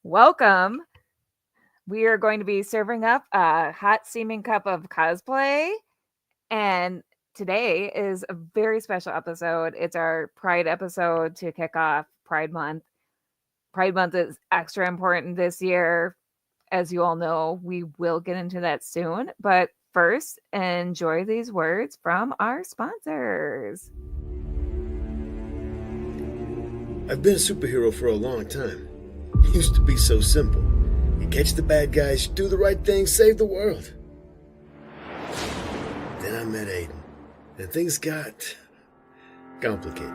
Welcome. We are going to be serving up a hot steaming cup of cosplay. And today is a very special episode. It's our Pride episode to kick off Pride Month. Pride Month is extra important this year. As you all know, we will get into that soon. But first, enjoy these words from our sponsors. I've been a superhero for a long time. It used to be so simple. You catch the bad guys, do the right thing, save the world. Then I met Aiden, and things got complicated.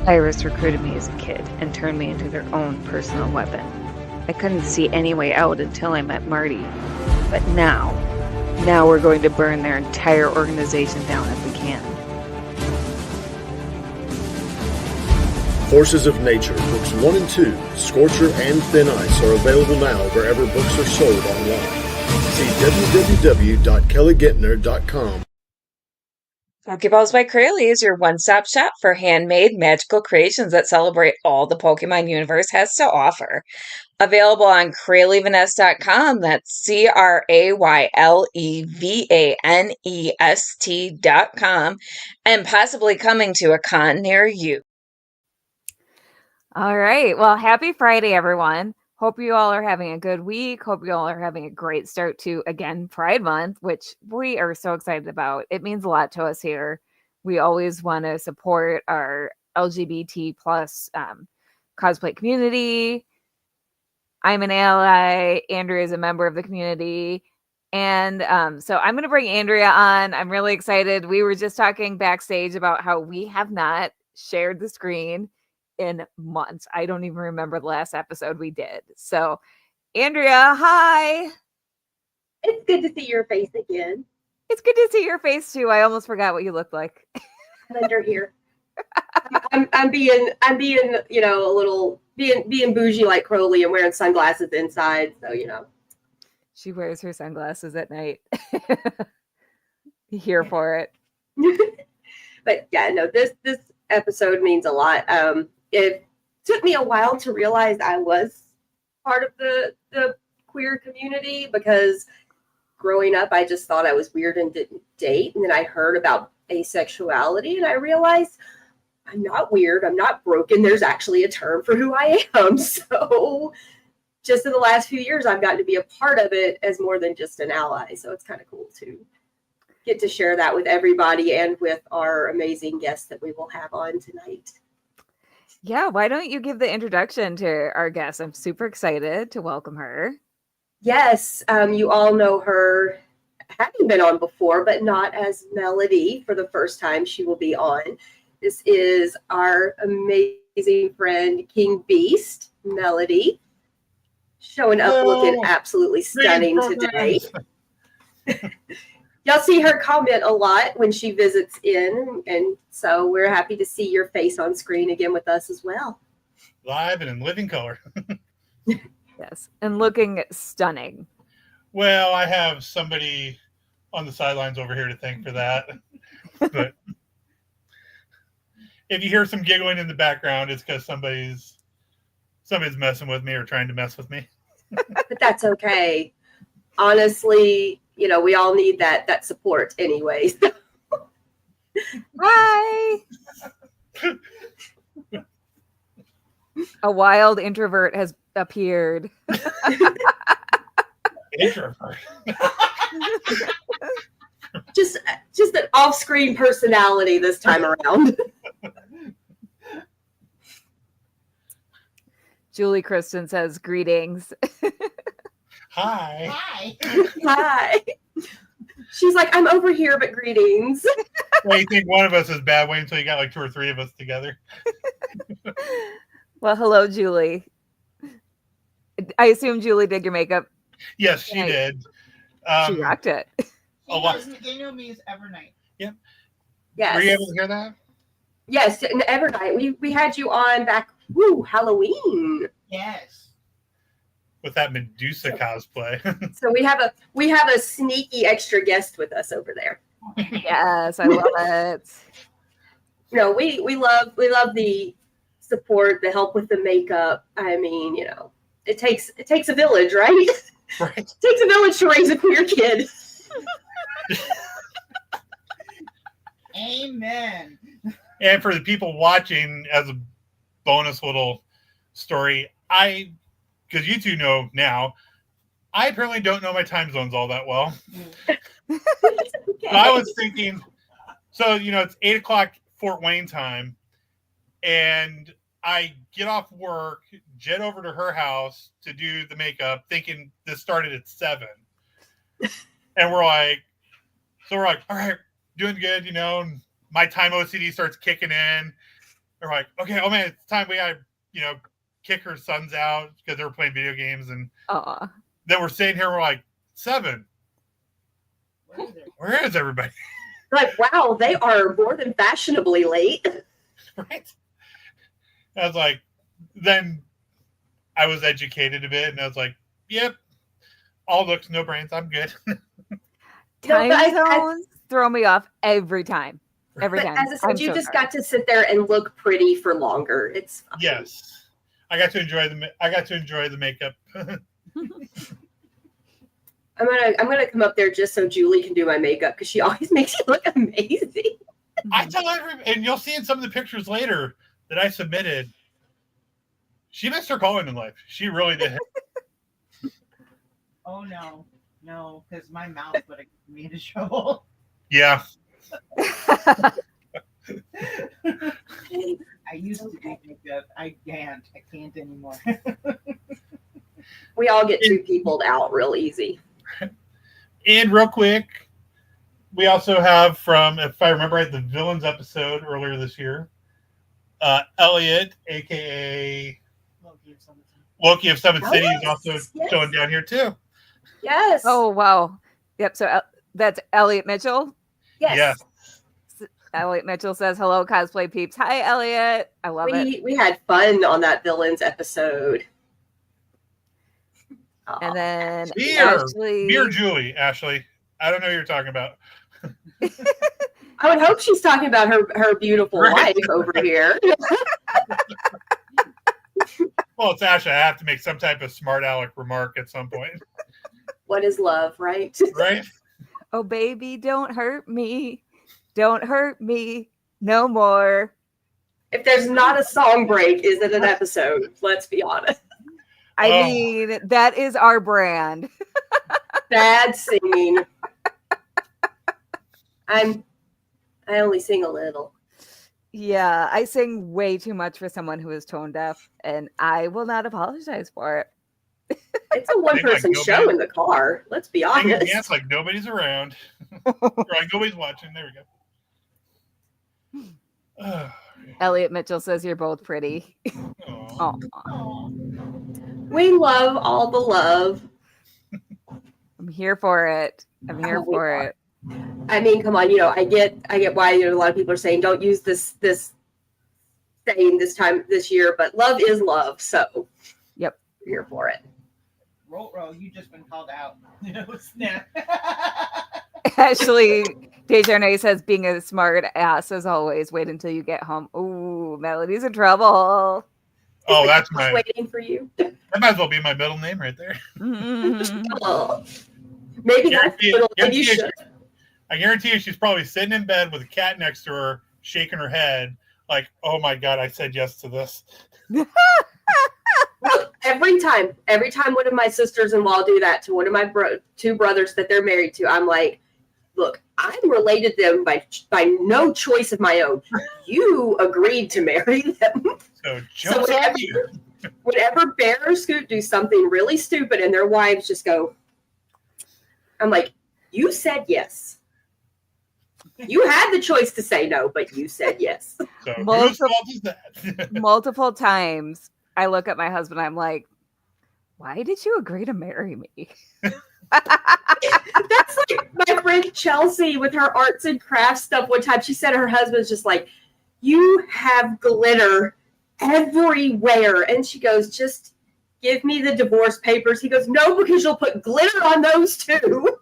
Iris recruited me as a kid and turned me into their own personal weapon. I couldn't see any way out until I met Marty. But now we're going to burn their entire organization down if we can. Forces of Nature, books 1 and 2, Scorcher and Thin Ice are available now wherever books are sold online. See www.kellyguentner.com. Pokeballs by Crayley is your one-stop shop for handmade magical creations that celebrate all the Pokemon universe has to offer. Available on Craylevanest.com, that's CraylevanEst.com, and possibly coming to a con near you. All right. Well, happy Friday, everyone. Hope you all are having a good week. Hope you all are having a great start to, again, Pride Month, which we are so excited about. It means a lot to us here. We always want to support our LGBT plus cosplay community. I'm an ally. Andrea is a member of the community. And so I'm going to bring Andrea on. I'm really excited. We were just talking backstage about how we have not shared the screen in months. I don't even remember the last episode we did. So, Andrea, hi. It's good to see your face again. It's good to see your face too. I almost forgot what you looked like. Under here. I'm being, you know, a little being bougie like Crowley and wearing sunglasses inside. So, you know. She wears her sunglasses at night. Here for it. But yeah, no, this episode means a lot. It took me a while to realize I was part of the queer community because growing up, I just thought I was weird and didn't date. And then I heard about asexuality and I realized I'm not weird. I'm not broken. There's actually a term for who I am. So just in the last few years, I've gotten to be a part of it as more than just an ally. So it's kind of cool to get to share that with everybody and with our amazing guests that we will have on tonight. Yeah, why don't you give the introduction to our guest? I'm super excited to welcome her. Yes, you all know her, having been on before, but not as Melody for the first time she will be on. This is our amazing friend, King Beast, Melody, showing up looking absolutely stunning today. Y'all see her comment a lot when she visits in, and so we're happy to see your face on screen again with us as well. Live and in living color. Yes, and looking stunning. Well, I have somebody on the sidelines over here to thank for that. But if you hear some giggling in the background, it's because somebody's messing with me or trying to mess with me. But that's okay. Honestly, you know, we all need that support anyways. Hi. A wild introvert has appeared. Introvert. just an off-screen personality this time around. Julie Kristen says greetings. Hi. Hi. She's like, I'm over here, but greetings. Well, you think one of us is bad? Wait until you got like 2 or 3 of us together. Well, hello, Julie. I assume Julie did your makeup. Yes, she did. She rocked it. They know me as Evernight. Yeah. Yes. Were you able to hear that? Yes, and Evernight. We had you on back, Halloween. Yes. with that Medusa cosplay. So we have a sneaky extra guest with us over there. Yes, I love it. No, we love the support, the help with the makeup. I mean, it takes a village, right? Right. It takes a village to raise a queer kid. Amen. And for the people watching, as a bonus little story, because you two know now, I apparently don't know my time zones all that well. Okay. So I was thinking, it's 8 o'clock Fort Wayne time, and I get off work, jet over to her house to do the makeup, thinking this started at 7. And we're like, all right, doing good, and my time OCD starts kicking in. We're like, okay, oh man, it's time we gotta, kick her sons out because they were playing video games. And then we're sitting here, we're like, 7. Where is everybody? Like, wow, they are more than fashionably late. Right. I was like, then I was educated a bit, and I was like, yep, all looks, no brains, I'm good. Time zones throw me off every time. Every time. As I said, you just got to sit there and look pretty for longer. It's fine. Yes, I got to enjoy the makeup. I'm gonna come up there just so Julie can do my makeup because she always makes it look amazing. I tell everybody, and you'll see in some of the pictures later that I submitted, she missed her calling in life. She really did. Oh no, because my mouth would have made a trouble. Yeah. I used to do makeup. I can't anymore. We all get too peopled out real easy. And real quick, we also have from, if I remember right, the Villains episode earlier this year, Elliot, aka Loki of Seven Cities, is also showing down here too. Yes. Oh wow. Yep. So that's Elliot Mitchell. Yes. Yeah. Elliot Mitchell says, hello, cosplay peeps. Hi, Elliot. I love it. We had fun on that Villains episode. And then Beer Julie, Ashley. I don't know what you're talking about. I would hope she's talking about her beautiful wife over here. Well, it's Ashley. I have to make some type of smart aleck remark at some point. What is love, right? Right? Oh, baby, don't hurt me. Don't hurt me no more. If there's not a song break, is it an episode? Let's be honest. I mean, that is our brand. Bad singing. I only sing a little. Yeah, I sing way too much for someone who is tone deaf, and I will not apologize for it. It's a one-person show in the car. Let's be honest. Dance like nobody's around. Or like nobody's watching. There we go. Elliot Mitchell says you're both pretty. We love all the love. I'm here for it. I'm here for it. I mean, come on, I get why a lot of people are saying don't use this saying this year, but love is love. So, yep, we're here for it. Roll, you just been called out. Snap. Ashley Dejarnett says, being a smart ass as always. Wait until you get home. Ooh, Melody's in trouble. Oh, that's waiting for you. That might as well be my middle name right there. Oh, maybe that's middle name you should. I guarantee you she's probably sitting in bed with a cat next to her, shaking her head like, oh my God, I said yes to this. Every time one of my sisters-in-law do that to one of my two brothers that they're married to, I'm like, look, I'm related to them by no choice of my own. You agreed to marry them. So whenever Bear or Scoot do something really stupid and their wives just go, I'm like, you said yes. You had the choice to say no, but you said yes. So whose fault is that? Multiple times I look at my husband, I'm like, why did you agree to marry me? That's like my friend Chelsea with her arts and crafts stuff. One time she said her husband's just like, you have glitter everywhere. And she goes, just give me the divorce papers. He goes, no, because you'll put glitter on those too.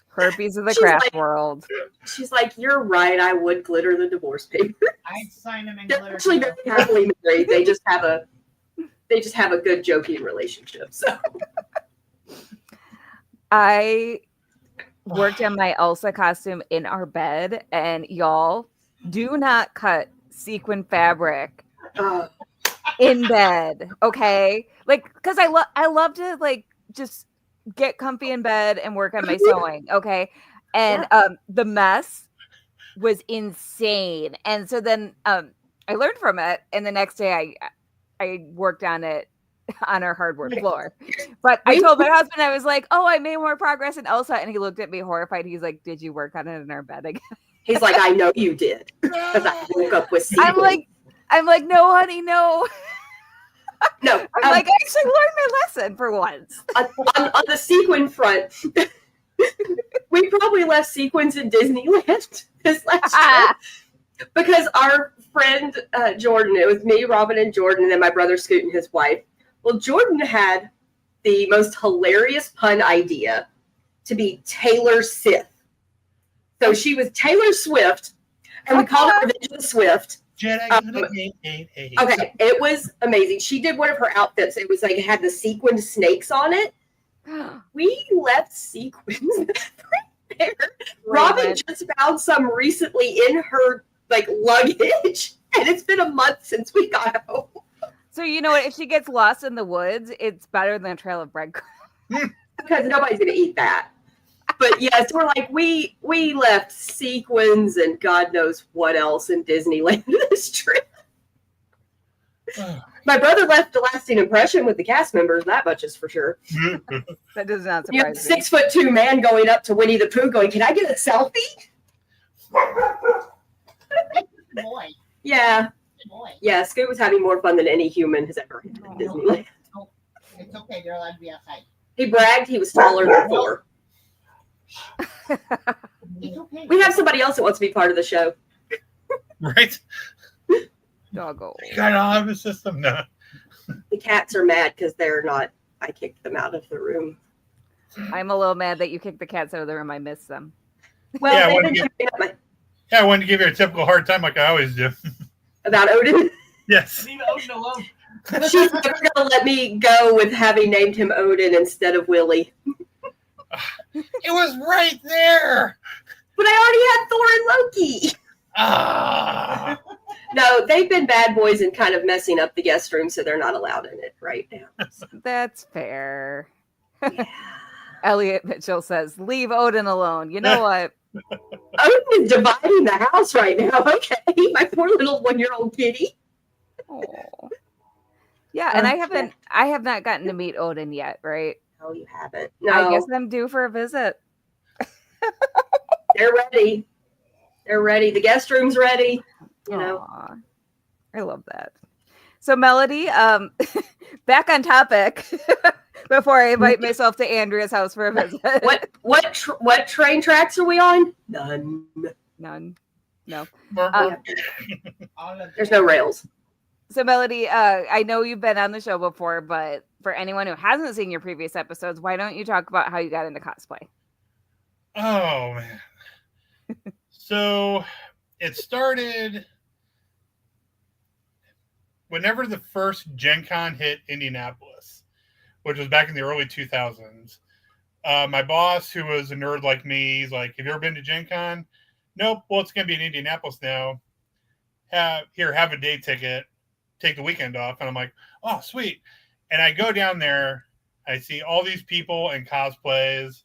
Herpes of the She's craft like- world. She's like, you're right. I would glitter the divorce papers. I'd sign them in They're glitter. actually too. very happily married. They just have a good joking relationship. So I worked on my Elsa costume in our bed, and y'all do not cut sequin fabric uh, in bed, okay? Like, because I love to like just get comfy in bed and work on my sewing, okay? And the mess was insane, and so then I learned from it, and the next day I worked on it on our hardwood floor. But I told my husband, I was like, "Oh, I made more progress in Elsa," and he looked at me horrified. He's like, "Did you work on it in our bed again?" he's like, I know you did because I woke up with sequins. I'm like, no, honey, no. No, I'm like, I actually learned my lesson for once. on the sequin front, we probably left sequins in Disneyland this last year because our friend Jordan, it was me, Robin, and Jordan, and then my brother Scoot and his wife. Well, Jordan had the most hilarious pun idea to be Taylor Sith. So she was Taylor Swift, and we called her Revenge of the Swift. Jedi. Okay, it was amazing. She did one of her outfits. It was like it had the sequined snakes on it. We left sequins there. Robin just found some recently in her like luggage, and it's been a month since we got home. So you know what? If she gets lost in the woods, it's better than a trail of breadcrumbs. Because nobody's gonna eat that. But yes, we're like we left sequins and God knows what else in Disneyland this trip. My brother left a lasting impression with the cast members. That much is for sure. That does not You know, surprise me. 6'2" man going up to Winnie the Pooh, going, "Can I get a selfie?" Boy, Yeah, boy. yeah. Scoot was having more fun than any human has ever had at Disneyland. Oh, it's okay. They're allowed to be outside. He bragged he was taller than Thor. It's okay. We have somebody else that wants to be part of the show. Right? Doggo. Got out of the system. No. The cats are mad because they're not. I kicked them out of the room. I'm a little mad that you kicked the cats out of the room. I miss them. Well, Yeah, they've when been you- jumping up Yeah, I wanted to give you a typical hard time like I always do. about Odin. Yes. Leave Odin alone. She's never going to let me go with having named him Odin instead of Willie. It was right there. But I already had Thor and Loki. Ah. No, they've been bad boys and kind of messing up the guest room, so they're not allowed in it right now. That's fair. Yeah. Elliot Mitchell says, "Leave Odin alone." You know what? Odin is dividing the house right now. Okay, my poor little 1-year-old kitty. Oh. Yeah, and I have not gotten to meet Odin yet, right? No, you haven't. I No, guess I'm due for a visit. they're ready. They're ready. The guest room's ready. You know. Aw, I love that. So Melody, back on topic before I invite myself to Andrea's house for a visit. What train tracks are we on? None. None. No. All of There's no rails. So Melody, I know you've been on the show before, but for anyone who hasn't seen your previous episodes, why don't you talk about how you got into cosplay? Oh man. So it started whenever the first Gen Con hit Indianapolis, which was back in the early 2000s. My boss, who was a nerd like me, he's like, "Have you ever been to Gen Con?" Nope. Well, it's going to be in Indianapolis now. Have a day ticket. Take the weekend off. And I'm like, "Oh, sweet." And I go down there. I see all these people in cosplays.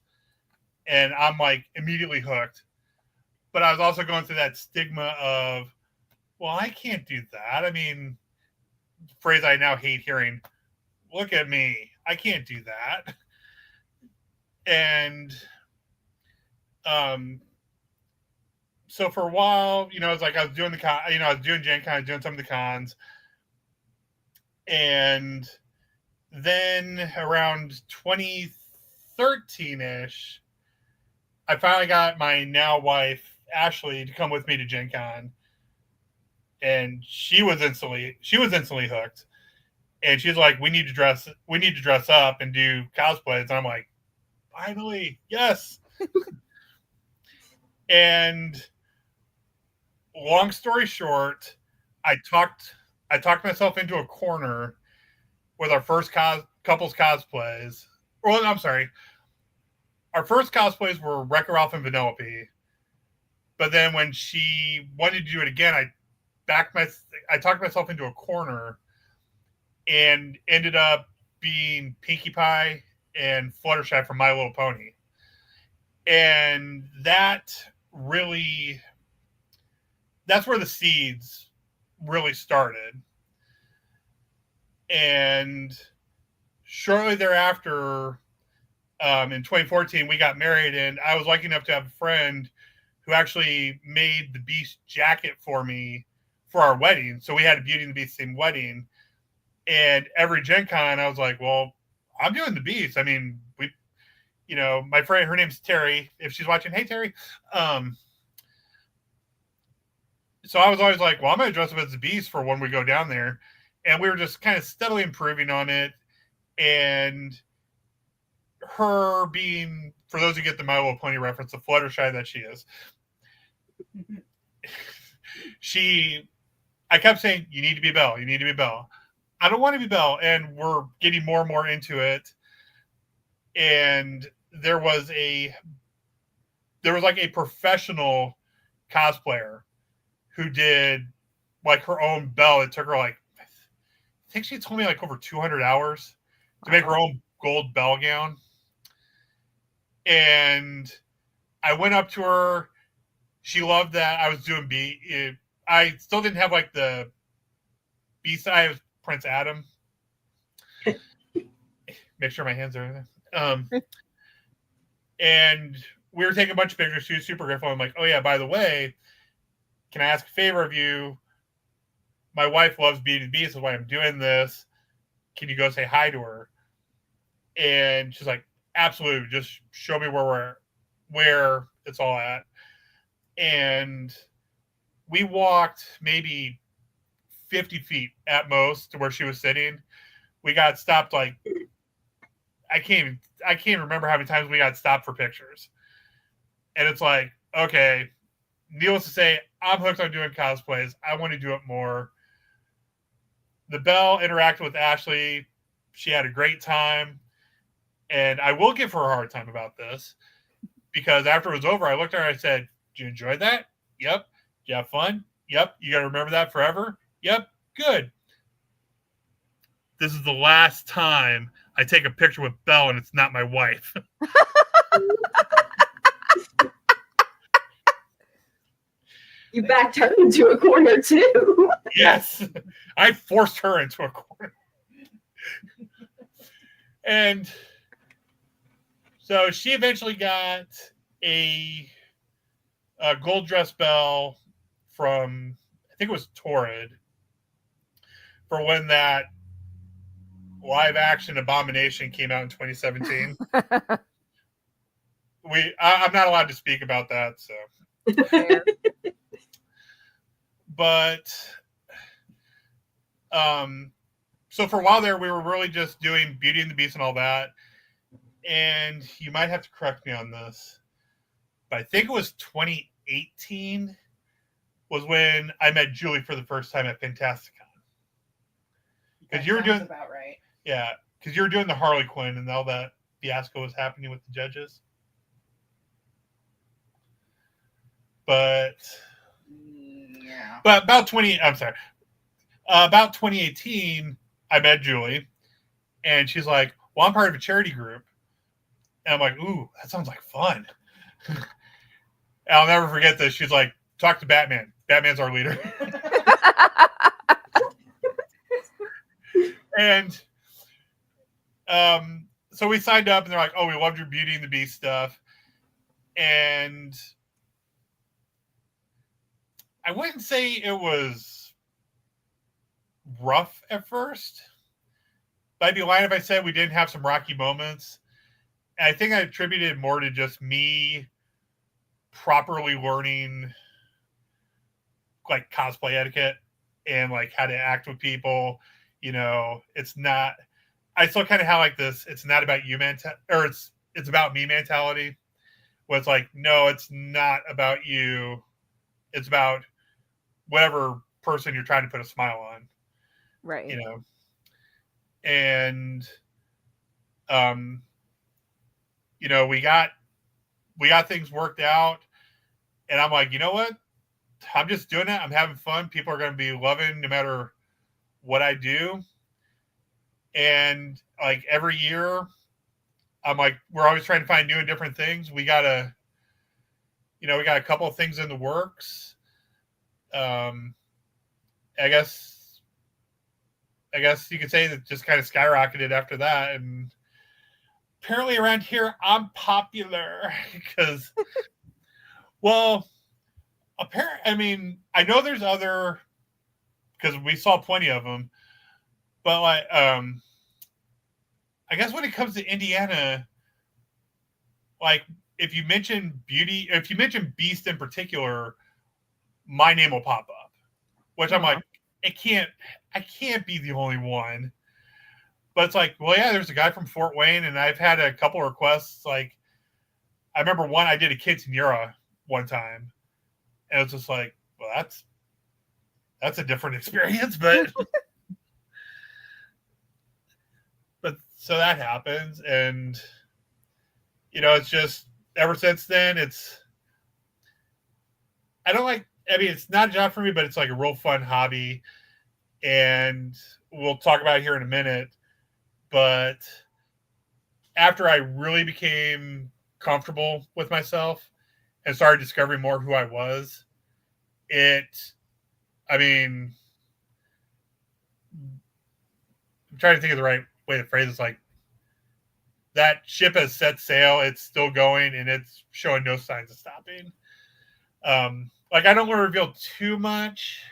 And I'm like immediately hooked. But I was also going through that stigma of, well, I can't do that. I mean, phrase I now hate hearing, look at me. I can't do that. And so for a while, it's like I was doing I was doing Gen Con, doing some of the cons. And then around 2013-ish, I finally got my now wife, Ashley, to come with me to Gen Con. And she was instantly hooked. And she's like, we need to dress up and do cosplays. And I'm like, finally, yes. And long story short, I talked myself into a corner with our first couples cosplays. Well, I'm sorry. Our first cosplays were Wreck-It Ralph and Vanellope. But then when she wanted to do it again, I talked myself into a corner and ended up being Pinkie Pie and Fluttershy from My Little Pony. And that's where the seeds really started. And shortly thereafter, in 2014, we got married, and I was lucky enough to have a friend who actually made the Beast jacket for me for our wedding. So we had a Beauty and the Beast themed wedding. And every Gen Con, I was like, well, I'm doing the Beast. I mean, my friend, her name's Terry. If she's watching, hey, Terry. So I was always like, well, I'm going to dress up as the Beast for when we go down there. And we were just kind of steadily improving on it. And her being, for those who get the My Little Pony reference, the Fluttershy that she is, I kept saying, you need to be Belle. You need to be Belle. I don't want to be Belle. And we're getting more and more into it. And there was like a professional cosplayer who did like her own Belle. It took her like, I think she told me like over 200 hours to make her own gold Belle gown. And I went up to her. She loved that I was doing I still didn't have like the B-side of Prince Adam. Make sure my hands are and we were taking a bunch of pictures. She was super grateful. I'm like, oh yeah, by the way, can I ask a favor of you? My wife loves Beauty and the Beast, that's why I'm doing this. Can you go say hi to her? And she's like, absolutely. Just show me where it's all at. And we walked maybe 50 feet at most to where she was sitting. We got stopped like, I can't remember how many times we got stopped for pictures. And it's like, okay, needless to say, I'm hooked on doing cosplays. I want to do it more. The Belle interacted with Ashley. She had a great time. And I will give her a hard time about this because after it was over, I looked at her and I said, did you enjoy that? Yep. Did you have fun? Yep. You got to remember that forever? Yep. Good. This is the last time I take a picture with Belle and it's not my wife. You backed her into a corner too. Yes. I forced her into a corner. And so she eventually got a gold dress Belle from, I think it was Torrid, for when that live action Abomination came out in 2017. I'm not allowed to speak about that, so. But so for a while there, we were really just doing Beauty and the Beast and all that. And you might have to correct me on this, but I think it was 2018 was when I met Julie for the first time at Fantasticon. Because you were doing about right. Yeah, because you were doing the Harley Quinn and all that fiasco was happening with the judges. But yeah, about 2018, I met Julie, and she's like, "Well, I'm part of a charity group," and I'm like, "Ooh, that sounds like fun." I'll never forget this. She's like, "Talk to Batman. Batman's our leader." And so we signed up, and they're like, "Oh, we loved your Beauty and the Beast stuff," and I wouldn't say it was rough at first, but I'd be lying if I said we didn't have some rocky moments. And I think I attributed it more to just me properly learning like cosplay etiquette and like how to act with people. it's not. I still kind of have like this. It's not about you or it's about me mentality. Where it's like, no, it's not about you. It's about whatever person you're trying to put a smile on. Right. And we got things worked out, and I'm like, you know what? I'm just doing it. I'm having fun. People are going to be loving no matter what I do. And like every year, I'm like, we're always trying to find new and different things. We got a couple of things in the works. I guess you could say that just kind of skyrocketed after that. And apparently around here, I'm popular because, well, I know there's other, because we saw plenty of them, but like, I guess when it comes to Indiana, like if you mention Beast in particular, my name will pop up, which I'm like, I can't be the only one. But it's like, well, yeah, there's a guy from Fort Wayne, and I've had a couple requests. Like, I remember one, I did a quinceanera one time, and it was just like, well, that's a different experience, but so that happens, and it's just ever since then, it's not a job for me, but it's like a real fun hobby, and we'll talk about it here in a minute. But after I really became comfortable with myself and started discovering more who I was, I'm trying to think of the right way to phrase this. Like, that ship has set sail. It's still going, and it's showing no signs of stopping. Like, I don't want to reveal too much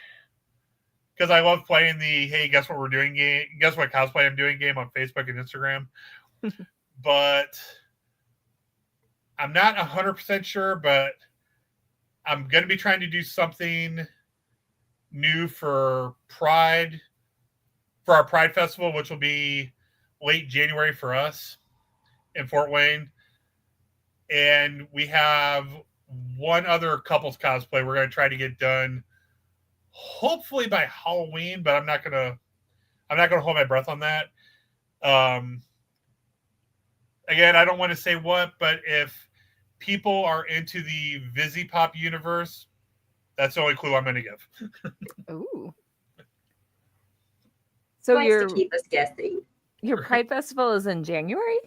because I love playing the "Hey, guess what we're doing" game. Guess what cosplay I'm doing game on Facebook and Instagram. But I'm not 100% sure. But I'm going to be trying to do something new for Pride, for our Pride Festival, which will be late January for us in Fort Wayne. And we have one other couples cosplay we're going to try to get done, hopefully by Halloween, but I'm not going to hold my breath on that. Again, I don't want to say what, but if people are into the VisiPop universe, that's the only clue I'm going to give. Ooh. So Nice to keep us guessing. Your Pride Festival is in January?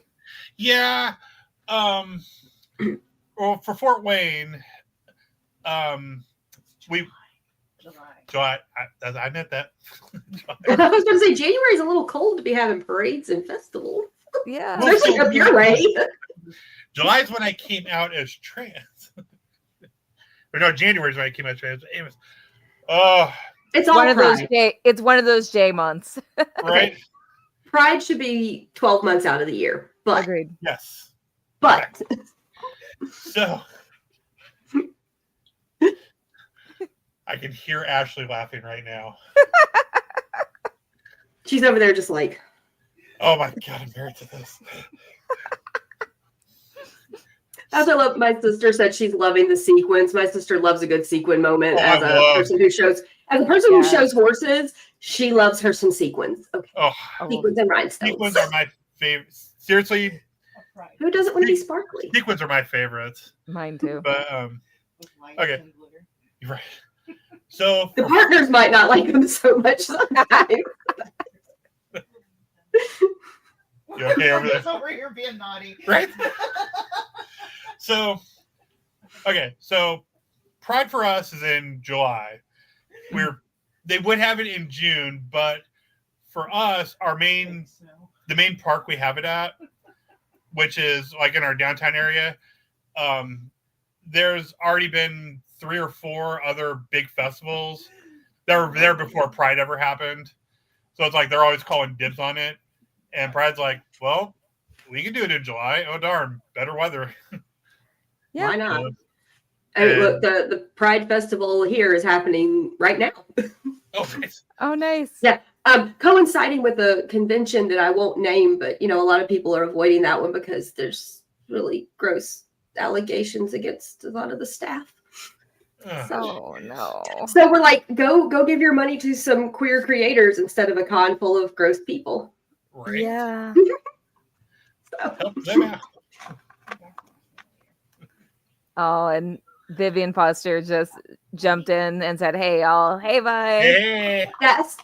Yeah. Well, for Fort Wayne, July. I meant that. I was going to say January is a little cold to be having parades and festivals. Yeah. Especially up your way. July is when I came out as trans. Or no, January is when I came out trans. It's all one of Pride. those J. It's one of those J months, right? Pride should be 12 months out of the year. But agreed. Yes. But so I can hear Ashley laughing right now. She's over there just like, oh my God, I'm married to this. As I love, my sister said she's loving the sequence. My sister loves a good sequin moment as a person who shows horses. She loves her some sequins. Okay. Sequins and rhinestones. Sequins are my favorite. Seriously. Who doesn't want to be sparkly? Sequins are my favorites. Mine too. But okay. You're right. So the partners might not like them so much sometimes. You okay over there? Over here being naughty. Right? So Pride for us is in July. They would have it in June, but for us, the main park we have it at, which is like in our downtown area, there's already been 3 or 4 other big festivals that were there before Pride ever happened. So it's like they're always calling dibs on it. And Pride's like, well, we can do it in July. Oh, darn, better weather. Yeah. Why not? I mean, look, the Pride Festival here is happening right now. Oh, nice. Oh, nice. Yeah. Coinciding with a convention that I won't name, but a lot of people are avoiding that one because there's really gross allegations against a lot of the staff. Oh no. So we're like, go give your money to some queer creators instead of a con full of gross people. Right. Yeah. Help them out. Oh, and Vivian Foster just jumped in and said, "Hey, y'all. Hey, bye." Hey.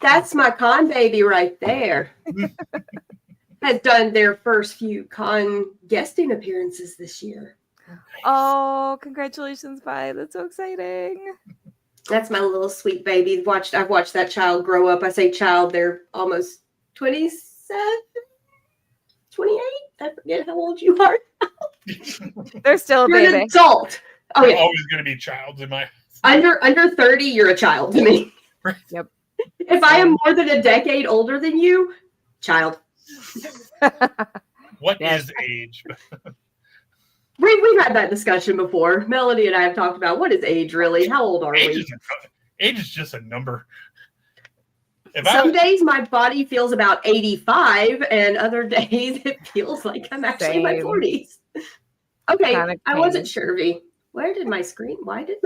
That's my con baby right there. Has done their first few con guesting appearances this year. Oh, congratulations, bye. That's so exciting. That's my little sweet baby. I've watched that child grow up. I say child, they're almost 27, 28. I forget how old you are. They're still a You're baby. an adult. Oh They're yeah. always going to be childs in my. Under 30, you're a child to me. Yep. If I am more than a decade older than you, child. What Yes. is age? We've had that discussion before. Melody and I have talked about what is age really? How old are we? Age is just a number. Some days my body feels about 85, and other days it feels like I'm actually in my Same. 40s. Okay, Chronic I wasn't pain. sure, V. Why did my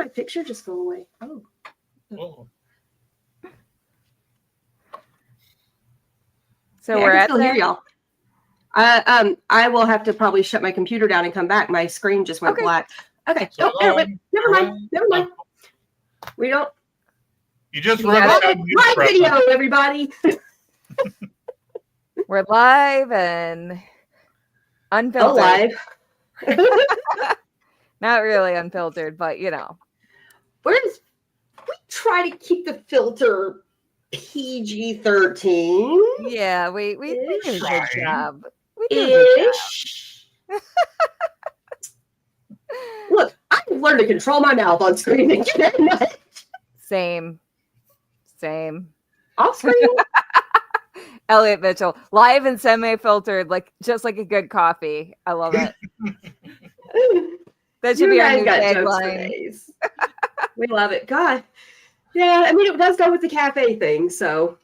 picture just go away? Oh. Oh. So Hey, we're I can at still hear y'all. I will have to probably shut my computer down and come back. My screen just went Okay. black. Okay. So, Never mind. We don't. You just Yeah. remember Live video, everybody. We're live and unfiltered. Live. Not really unfiltered, but We try to keep the filter PG-13. yeah, we did a good Trying. job. We did a good job. Ish. Look, I've learned to control my mouth on screen again. Same. Off screen. Elliot Mitchell, live and semi-filtered, just like a good coffee. I love it. That should You be our guys new got jokes for tagline. days. We love it. God. Yeah, I mean it does go with the cafe thing. So,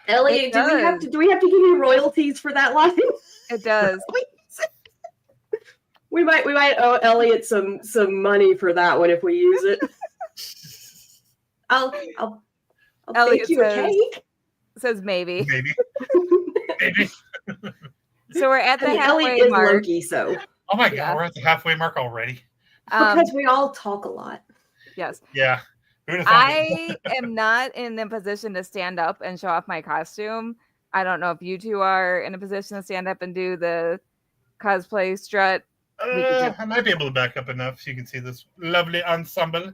Elliot, do we have to give you royalties for that line? It does. We might owe Elliot some money for that one if we use it. I'll Elliot bake you a cake. Says maybe. Maybe. So we're at the halfway Elliot is mark. Loki, so Oh my God, Yeah. we're at the halfway mark already. because we all talk a lot. Yes. Yeah. Who'd have thought it? I am not in the position to stand up and show off my costume. I don't know if you two are in a position to stand up and do the cosplay strut. I might be able to back up enough so you can see this lovely ensemble.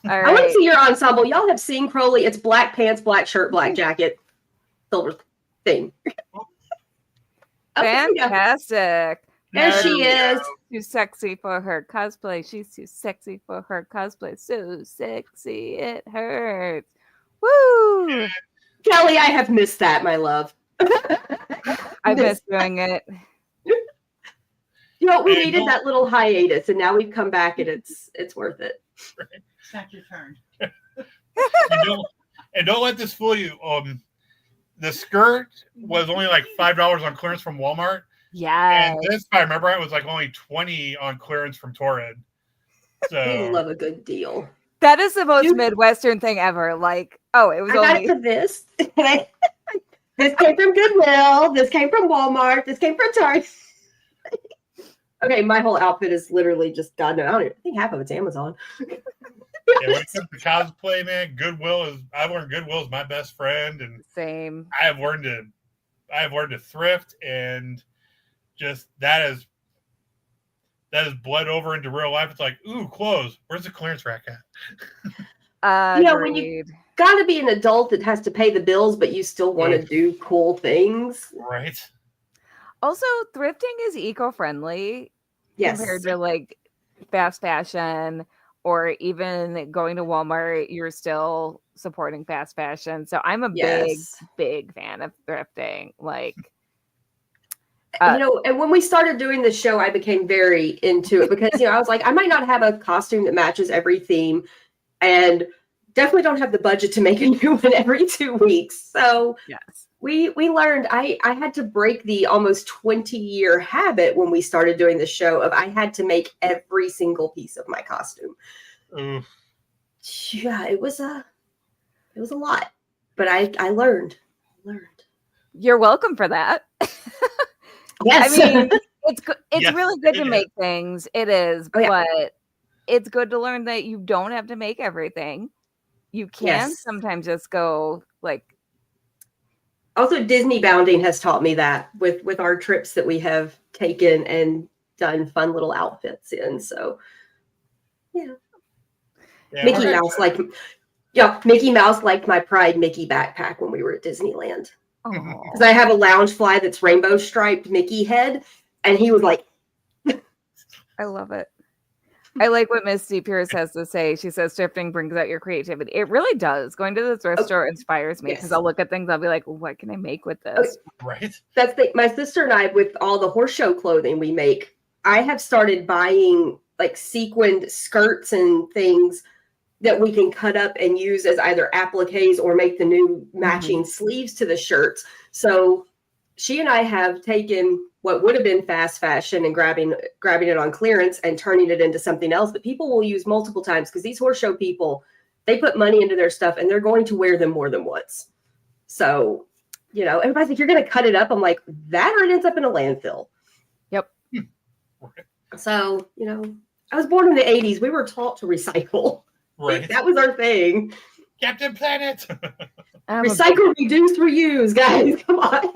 All I want to right. see your ensemble. Y'all have seen Crowley. It's black pants, black shirt, black jacket, silver thing. Okay, yeah. Fantastic. There she is. Too sexy for her cosplay. She's too sexy for her cosplay. So sexy it hurts. Woo! Kelly, I have missed that, my love. I miss doing it. We And needed that little hiatus, and now we've come back, and it's worth it. It's not your turn. And don't let this fool you. The skirt was only like $5 on clearance from Walmart. Yeah. And this, if I remember right, was like only $20 on clearance from Torrid. We So love a good deal. That is the most Dude. Midwestern thing ever. It was I got only it for this. This came from Goodwill. This came from Walmart. This came from Target. Okay, my whole outfit is literally just God knows. I think half of it's Amazon. yeah, when it comes to cosplay, man, I've learned Goodwill is my best friend, and same. I have learned to thrift, and just that has bled over into real life. It's like, ooh, clothes. Where's the clearance rack at? When you got to be an adult that has to pay the bills, but you still want to do cool things. Right. Also, thrifting is eco-friendly compared Yes. to fast fashion, or even going to Walmart. You're still supporting fast fashion. So I'm a big fan of thrifting. And when we started doing the show, I became very into it because I was like, I might not have a costume that matches every theme, and definitely don't have the budget to make a new one every 2 weeks. So Yes. we learned I had to break the almost 20-year habit when we started doing the show of I had to make every single piece of my costume. Oof. Yeah, it was a lot, but I learned. You're welcome for that. Yes. I mean, it's Yes, really good it to is. make things. It is, Oh, yeah. but it's good to learn that you don't have to make everything. You can Yes. sometimes just go like, Also, Disney bounding has taught me that with our trips that we have taken and done fun little outfits in. So, yeah. Yeah, Mickey we're Mouse Mickey Mouse liked my Pride Mickey backpack when we were at Disneyland. oh, Because I have a lounge fly that's rainbow striped Mickey head, and he was like, I love it. I like what Misty Pierce has to say. She says thrifting brings out your creativity. It really does. Going to the thrift store inspires me because yes. I'll look at things. I'll be like, what can I make with this? right. That's my sister and I, with all the horse show clothing we make, I have started buying like sequined skirts and things that we can cut up and use as either appliques or make the new matching sleeves to the shirts. So she and I have taken what would have been fast fashion and grabbing it on clearance and turning it into something else that people will use multiple times, because these horse show people, they put money into their stuff and they're going to wear them more than once. So, everybody's like, you're going to cut it up. I'm like, that or it ends up in a landfill. Yep. So, I was born in the 80s. We were taught to recycle. Right. That was our thing. Captain Planet. Recycle, reduce, reuse, guys. Come on.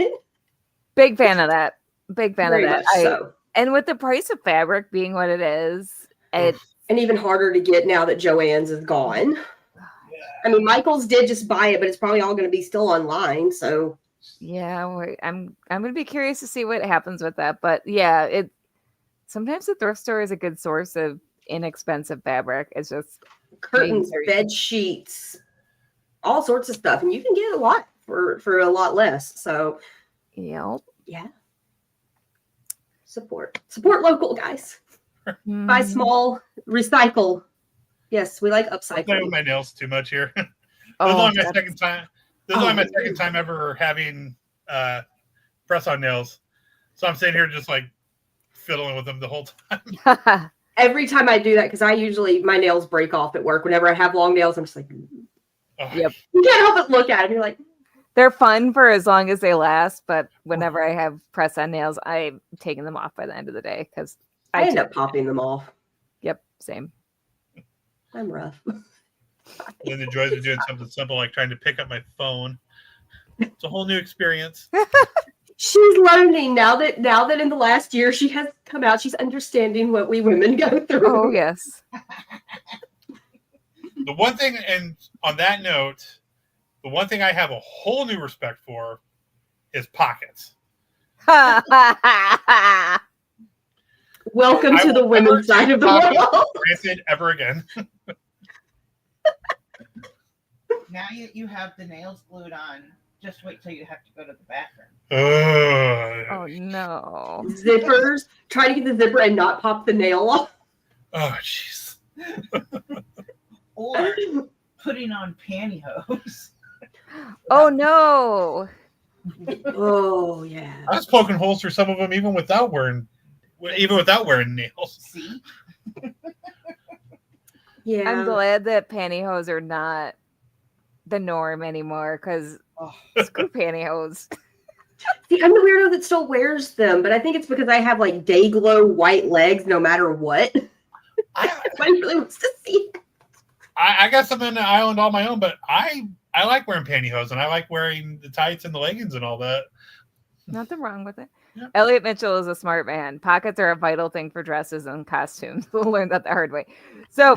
Big fan of that. Big fan Very of that. much so. And with the price of fabric being what it is, it's And even harder to get now that Joann's is gone. I mean, Michael's did just buy it, but it's probably all going to be still online. So yeah, I'm going to be curious to see what happens with that. But yeah, sometimes the thrift store is a good source of inexpensive fabric. It's just curtains, bed sheets, all sorts of stuff, and you can get a lot for a lot less. So yeah. Support local, guys. Buy small, recycle. Yes, we like I'm playing upcycling. with my nails too much here. This is Oh, only my second time. This is only my second time ever having press on nails. So I'm sitting here just like fiddling with them the whole time. Every time I do that, because my nails break off at work. Whenever I have long nails, I'm just like, Yep. You can't help but look at them. You're like, They're fun for as long as they last, but whenever I have press on nails, I'm taking them off by the end of the day because I end up popping them off. Yep, same. I'm rough. And then the joys of doing something simple like trying to pick up my phone. It's a whole new experience. She's learning now that in the last year she has come out. She's understanding what we women go through. Oh yes. The one thing, and on that note, the one thing I have a whole new respect for is pockets. Welcome to the women's side of the world. Granted, ever again. Now you have the nails glued on. Just wait till you have to go to the bathroom. Oh no. Zippers. Try to get the zipper and not pop the nail off. Oh jeez. Or putting on pantyhose. Oh no. Oh yeah. I was poking holes through some of them even without wearing nails. See? Yeah. I'm glad that pantyhose are not the norm anymore because screw pantyhose. See, I'm the weirdo that still wears them, but I think it's because I have like day glow white legs no matter what. Everybody really wants to see it. I got something in the island all my own, but I like wearing pantyhose and I like wearing the tights and the leggings and all that. Nothing wrong with it. Yep. Elliot Mitchell is a smart man. Pockets are a vital thing for dresses and costumes. We'll learn that the hard way. So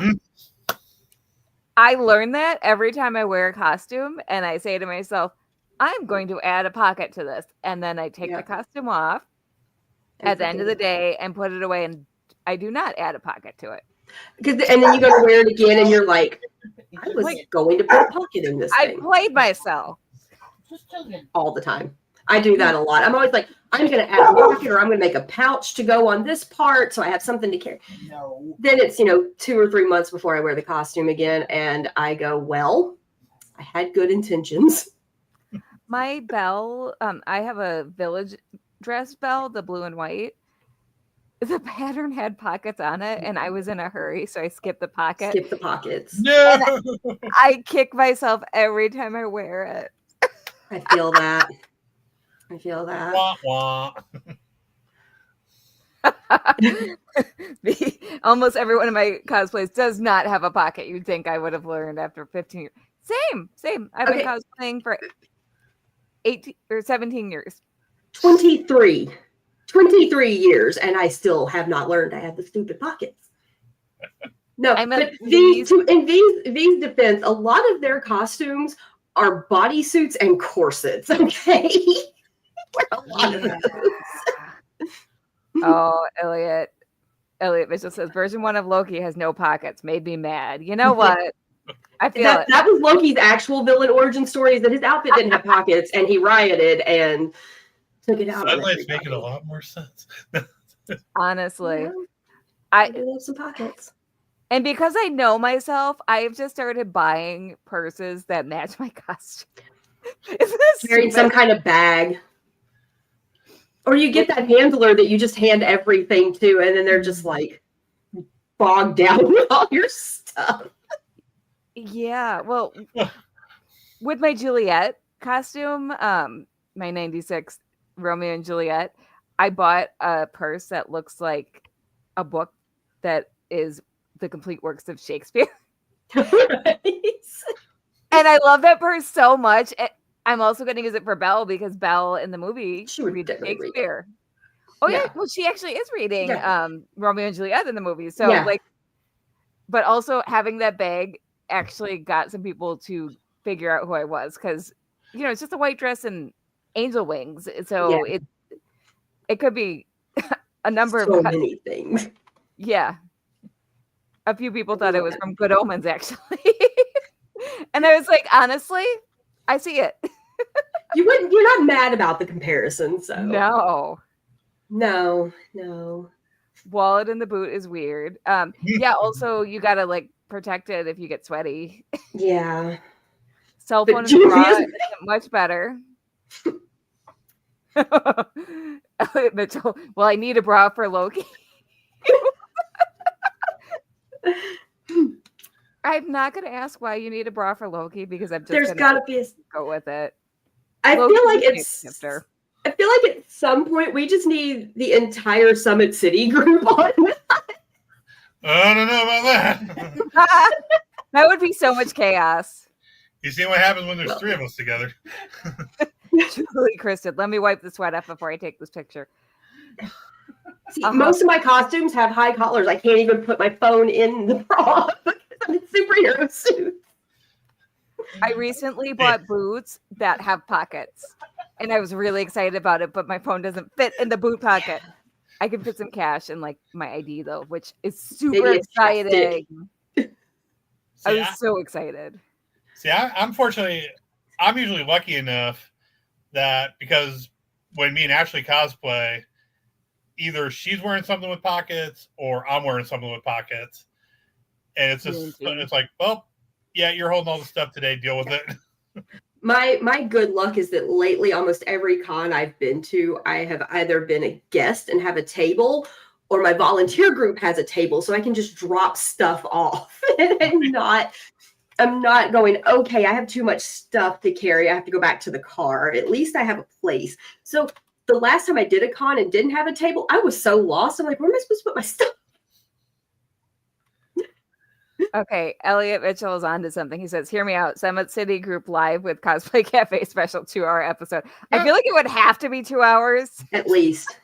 I learn that every time I wear a costume and I say to myself, I'm going to add a pocket to this. And then I take the costume off at the end of the day and put it away, and I do not add a pocket to it. And then you go to wear it again and you're like, I was going to put a pocket in this I thing. played myself. Just children. All the time. I do that a lot. I'm always like, I'm going to add a pocket or I'm going to make a pouch to go on this part so I have something to carry. No. Then it's, 2 or 3 months before I wear the costume again. And I go, well, I had good intentions. My bell, I have a village dress bell, the blue and white. The pattern had pockets on it, and I was in a hurry, so I skipped the pocket. Skip the pockets. No. I kick myself every time I wear it. I feel that. Wah, wah. Almost every one of my cosplays does not have a pocket. You'd think I would have learned after 15 years. Same. I've been cosplaying for 18 or 17 years. 23 years, and I still have not learned I have the stupid pockets. No, but in V's defense, a lot of their costumes are bodysuits and corsets. Okay, a lot of those. Oh, Elliot Mitchell says version 1 of Loki has no pockets. Made me mad. You know what? I feel that was Loki's actual villain origin story. Is that his outfit didn't have pockets, and he rioted and took it out. Suddenly, it's making a lot more sense. Honestly, Yeah, I do love some pockets. And because I know myself, I've just started buying purses that match my costume. Carrying some kind of bag. Or you get that handler that you just hand everything to, and then they're just like bogged down with all your stuff. Yeah, well, with my Juliet costume, my 96 Romeo and Juliet, I bought a purse that looks like a book that is the complete works of Shakespeare. Right. And I love that purse so much. I'm also going to use it for Belle because Belle in the movie She would reads definitely read Shakespeare. Oh yeah, Yeah. well she actually is reading Romeo and Juliet in the movie. So Yeah. but also having that bag actually got some people to figure out who I was because it's just a white dress and angel wings. So it could be a number so of many things. Yeah. A few people thought it was from Good Omens, actually. And I was like, honestly, I see it. You're not mad about the comparison, so. No. No. Wallet in the boot is weird. Yeah, also you gotta protect it if you get sweaty. Yeah. Cell phone in the bra isn't much better. Elliot Mitchell, well, I need a bra for Loki. I'm not going to ask why you need a bra for Loki because I'm just There's got to be go with it. I Loki feel like at some point we just need the entire Summit City group on. I don't know about that. That would be so much chaos. You see what happens when there's 3 of us together. Julie Kristen, let me wipe the sweat off before I take this picture. See, most of my costumes have high collars. I can't even put my phone in the bra because I'm in superhero suit. I recently bought boots that have pockets, and I was really excited about it, but my phone doesn't fit in the boot pocket. I can fit some cash and my ID though, which is super exciting. I was so excited. See, I'm usually lucky enough that because when me and Ashley cosplay, either she's wearing something with pockets or I'm wearing something with pockets. And it's just, it's like, well, yeah, you're holding all the stuff today. Deal with it. My good luck is that lately, almost every con I've been to, I have either been a guest and have a table, or my volunteer group has a table, so I can just drop stuff off. And I'm not going, okay, I have too much stuff to carry. I have to go back to the car. At least I have a place. So the last time I did a con and didn't have a table, I was so lost. I'm like, where am I supposed to put my stuff? Okay, Elliot Mitchell is on to something. He says, hear me out. Summit City Group live with Cosplay Cafe special 2-hour episode. I feel like it would have to be 2 hours. At least.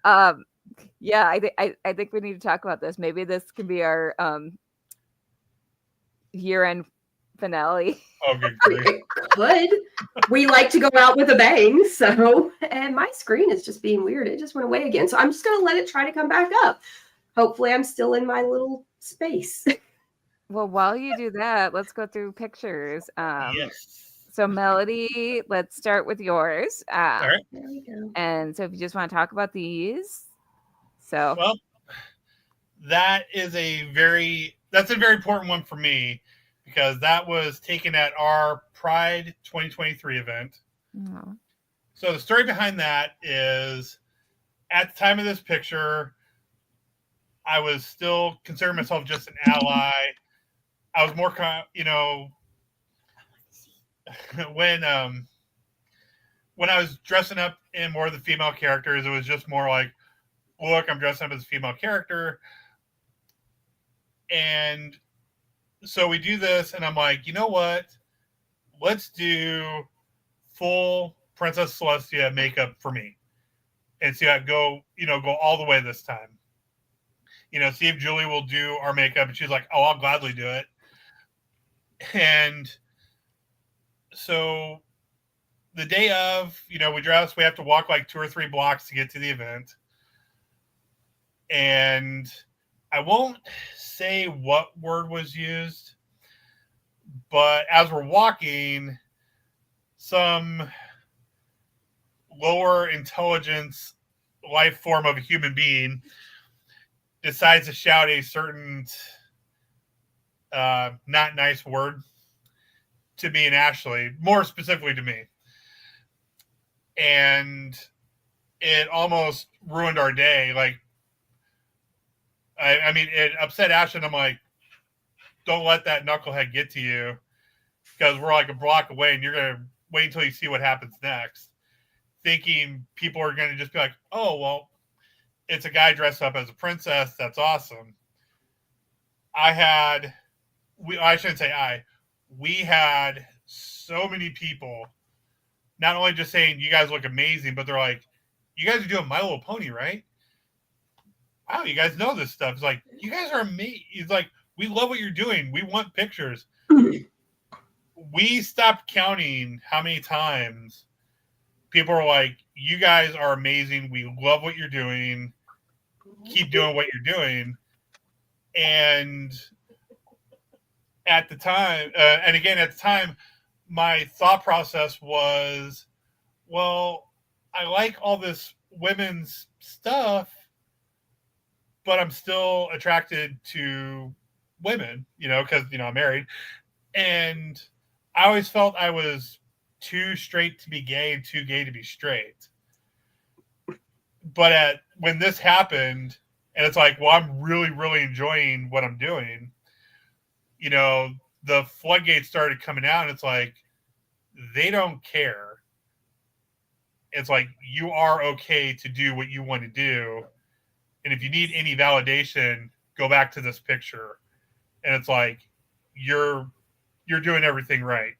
Yeah, I think we need to talk about this. Maybe this can be our year-end finale. Oh, good grief. It could. We like to go out with a bang, so. And my screen is just being weird. It just went away again. So I'm just going to let it try to come back up. Hopefully I'm still in my little space. Well, while you do that, let's go through pictures. Yes. So Melody, let's start with yours. All right. There we go. And so if you just want to talk about these. So Well, that's a very important one for me because that was taken at our Pride 2023 event. oh, So the story behind that is at the time of this picture, I was still considering myself just an ally. I was more, when I was dressing up in more of the female characters, it was just more like, look, I'm dressing up as a female character. And so we do this, and I'm like, you know what? Let's do full Princess Celestia makeup for me. And see I go all the way this time. See if Julie will do our makeup. And she's like, oh, I'll gladly do it. And so the day of, we dress, we have to walk like 2 or 3 blocks to get to the event. And I won't say what word was used, but as we're walking, some lower intelligence life form of a human being decides to shout a certain not nice word to me and Ashley, more specifically to me. And it almost ruined our day. Like, I mean, it upset Ashley, and I'm like, don't let that knucklehead get to you, because we're like a block away, and you're going to wait until you see what happens next, thinking people are going to just be like, oh, well, it's a guy dressed up as a princess. That's awesome. We had so many people not only just saying, you guys look amazing, but they're like, you guys are doing My Little Pony, right? Wow, you guys know this stuff. It's like, you guys are amazing. It's like, we love what you're doing. We want pictures. We stopped counting how many times people are like, you guys are amazing. We love what you're doing. Keep doing what you're doing. And at the time, my thought process was, well, I like all this women's stuff, but I'm still attracted to women, because, I'm married. And I always felt I was too straight to be gay and too gay to be straight. But when this happened, and it's like, well, I'm really, really enjoying what I'm doing, the floodgates started coming out, and it's like, they don't care. It's like, you are okay to do what you want to do. And if you need any validation, go back to this picture. And it's like, you're doing everything right,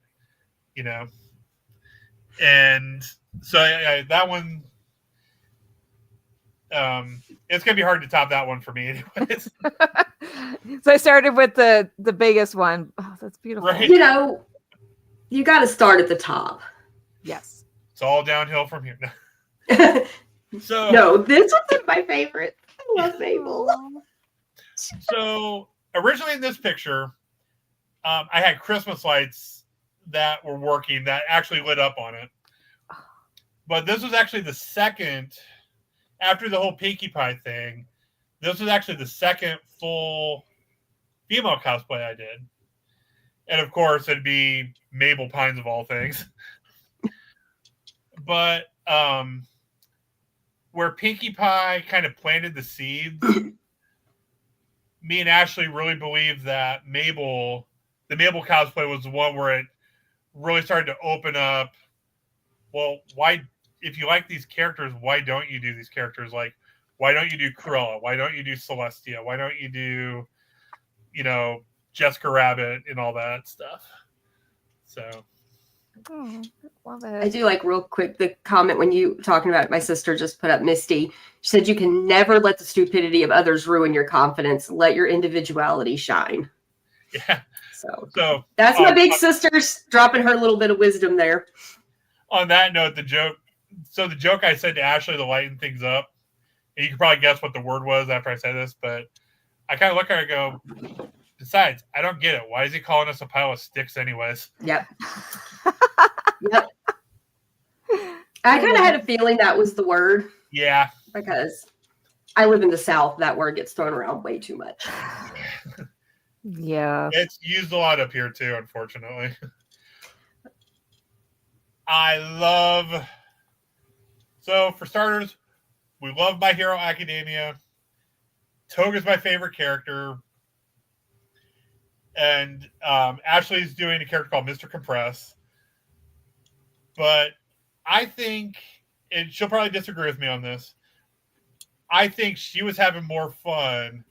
And so that one, it's gonna be hard to top that one for me, anyways. So I started with the biggest one. Oh, that's beautiful. Right. You got to start at the top. Yes. It's all downhill from here. So no, this wasn't my favorite. I love Mabel. So originally in this picture, I had Christmas lights that were working that actually lit up on it. But this was actually the second, after the whole Pinkie Pie thing, this was actually the second full female cosplay I did. And of course, it'd be Mabel Pines of all things. But where Pinkie Pie kind of planted the seeds, me and Ashley really believed that the Mabel cosplay was the one where it really started to open up. Well, why, if you like these characters, why don't you do these characters? Like, why don't you do Cruella? Why don't you do Celestia? Why don't you do, Jessica Rabbit and all that stuff? So. Oh, love it. I do like real quick the comment when you talking about it, my sister just put up Misty. She said, you can never let the stupidity of others ruin your confidence. Let your individuality shine. Yeah. So that's my big sister's dropping her little bit of wisdom there. On that note, the joke I said to Ashley to lighten things up, and you can probably guess what the word was after I said this, but I kind of look at her and go, besides, I don't get it. Why is he calling us a pile of sticks anyways? Yep. I kind of had a feeling that was the word. Yeah. Because I live in the South. That word gets thrown around way too much. Yeah. It's used a lot up here too, unfortunately. So for starters, we love My Hero Academia. Toga's my favorite character. And Ashley's doing a character called Mr. Compress. But I think, and she'll probably disagree with me on this, I think she was having more fun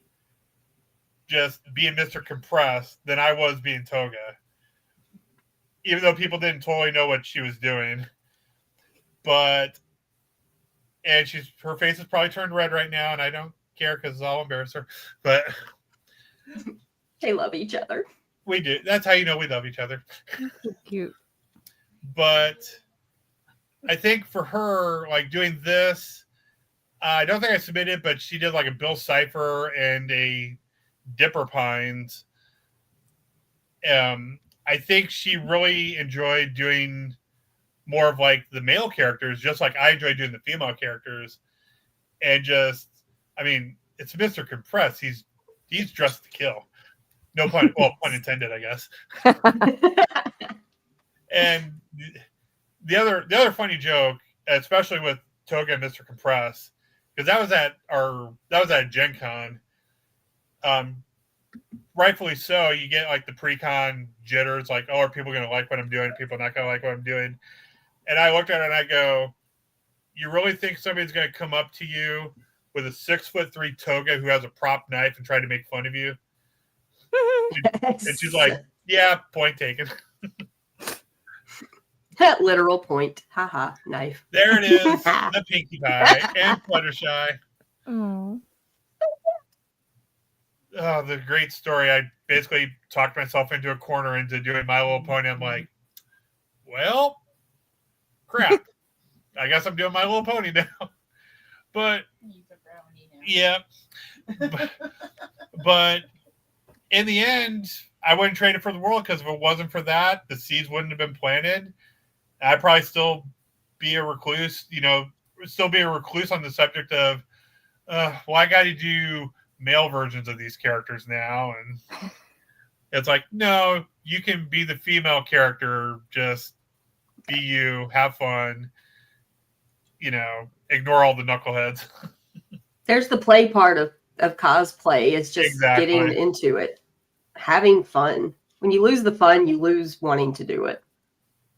just being Mr. Compress than I was being Toga. Even though people didn't totally know what she was doing. But, and her face is probably turned red right now, and I don't care because I'll embarrass her. But they love each other. We do. That's how you know we love each other. Cute. But I think for her, like doing this, I don't think I submitted, but she did like a Bill Cipher and a Dipper Pines. I think she really enjoyed doing more of like the male characters, just like I enjoy doing the female characters. And just, I mean, it's Mr. Compress. He's dressed to kill. No pun, well, pun intended, I guess. And the other funny joke, especially with Toga and Mr. Compress, because that was at Gen Con. Rightfully so, you get like the pre-con jitters, like, oh, are people going to like what I'm doing? Are people not going to like what I'm doing? And I looked at it and I go, you really think somebody's going to come up to you with a 6'3" Toga who has a prop knife and try to make fun of you? And she's like, yeah, point taken. Literal point. Haha, knife. There it is. The Pinkie Pie and Fluttershy. Oh. Oh, the great story. I basically talked myself into a corner into doing My Little Pony. I'm like, well, crap. I guess I'm doing My Little Pony now. But, yeah. But in the end, I wouldn't trade it for the world because if it wasn't for that, the seeds wouldn't have been planted. I'd probably still be a recluse, still be a recluse on the subject of, well, I got to do male versions of these characters now. And it's like, no, you can be the female character, just be you, have fun, ignore all the knuckleheads. There's the play part of cosplay. It's just getting into it, having fun. When you lose the fun, you lose wanting to do it.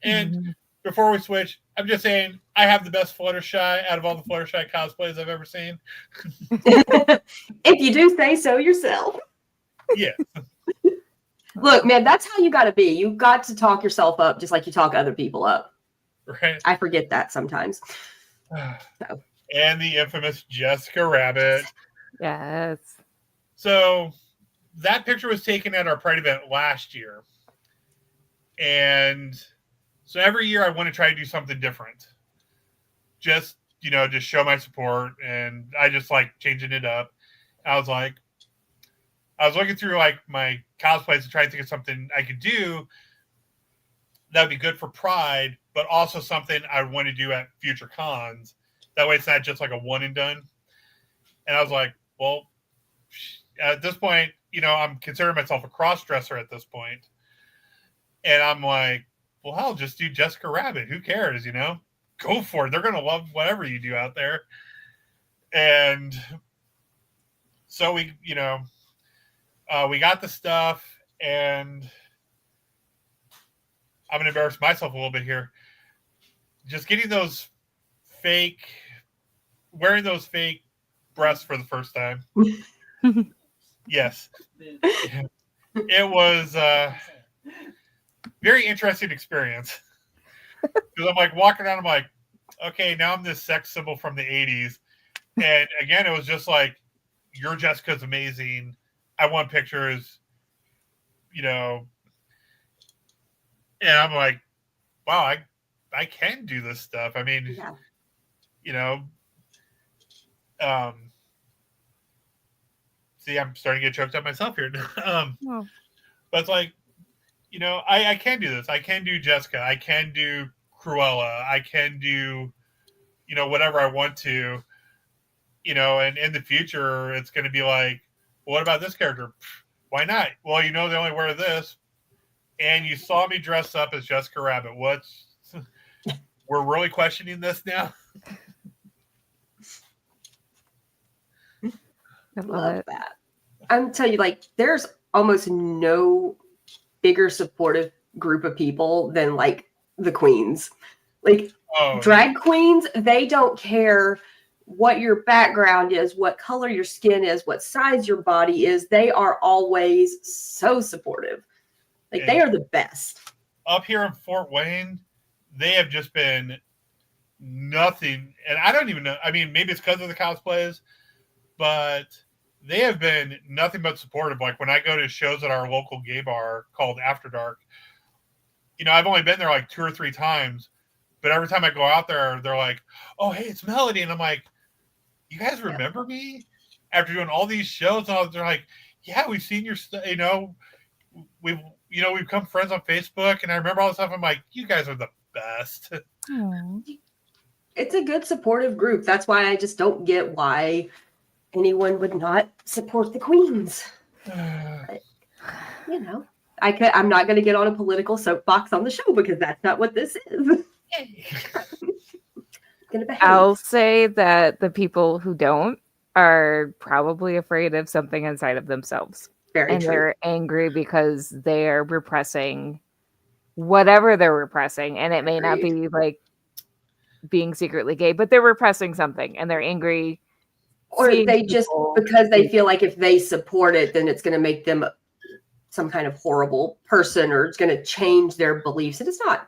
And before we switch, I'm just saying I have the best Fluttershy out of all the Fluttershy cosplays I've ever seen. If you do say so yourself. Yeah. Look, man, that's how you got to be. You got to talk yourself up just like you talk other people up. Right. I forget that sometimes. So. And the infamous Jessica Rabbit. Yes. So that picture was taken at our Pride event last year. And so every year I want to try to do something different. Just show my support. And I just like changing it up. I was looking through like my cosplays to try to think of something I could do that would be good for Pride, but also something I want to do at future cons. That way it's not just like a one and done. And I was like, well, at this point, I'm considering myself a cross-dresser at this point. And I'm like, well, I'll just do Jessica Rabbit. Who cares, Go for it. They're going to love whatever you do out there. And so we got the stuff, and I'm going to embarrass myself a little bit here. Just getting wearing those fake breasts for the first time. Yes. It was a very interesting experience. Because I'm like walking around, I'm like, okay, now I'm this sex symbol from the 80s. And again, it was just like, your Jessica's amazing. I want pictures, and I'm like, wow, I can do this stuff. I mean, see, I'm starting to get choked up myself here. But it's like, I can do this. I can do Jessica. I can do Cruella. I can do whatever I want to, and in the future, it's going to be like, well, what about this character? Why not? Well, they only wear this. And you saw me dress up as Jessica Rabbit. We're really questioning this now? I Love that. I'm telling you, like, there's almost no bigger supportive group of people than like the queens. Like drag queens, they don't care what your background is, what color your skin is, what size your body is. They are always so supportive. Like they are the best. Up here in Fort Wayne, they have just been nothing. And I don't even know. I mean, maybe it's because of the cosplays, but they have been nothing but supportive. Like when I go to shows at our local gay bar called After Dark, I've only been there like 2 or 3 times, but every time I go out there, they're like, "Oh, hey, it's Melody," and I'm like, "You guys remember me?" After doing all these shows, and they're like, "Yeah, we've seen your stuff. We've become friends on Facebook, and I remember all this stuff." I'm like, "You guys are the best." It's a good supportive group. That's why I just don't get why anyone would not support the queens. But, I'm not going to get on a political soapbox on the show because that's not what this is. I'll say that the people who don't are probably afraid of something inside of themselves. Very and true. They're angry because they're repressing whatever they're repressing. And it may not be like being secretly gay, but they're repressing something and they're angry. Or they just, because they feel like if they support it, then it's going to make them some kind of horrible person or it's going to change their beliefs. And it's not.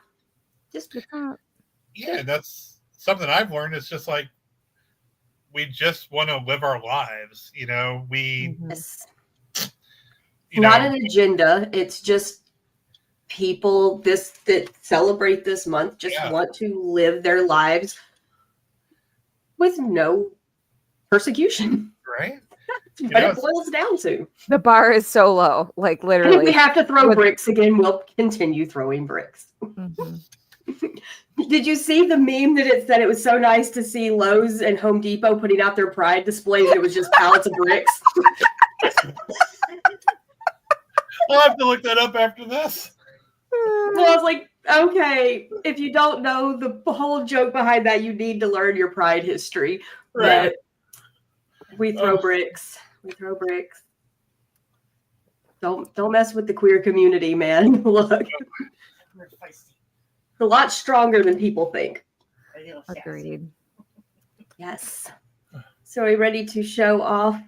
Yeah, that's something I've learned. It's just like, we just want to live our lives. Not an agenda. It's just people that celebrate this month just want to live their lives with no persecution. Right? But it boils down to. The bar is so low, like literally. And if we have to throw bricks again, we'll continue throwing bricks. Mm-hmm. Did you see the meme that it said it was so nice to see Lowe's and Home Depot putting out their pride displays? It was just pallets of bricks. I'll have to look that up after this. Well, I was like, okay, if you don't know the whole joke behind that, you need to learn your pride history. Right. But we throw bricks. We throw bricks. Don't mess with the queer community, man. Look. It's a lot stronger than people think. Agreed. Yes. So are we ready to show off?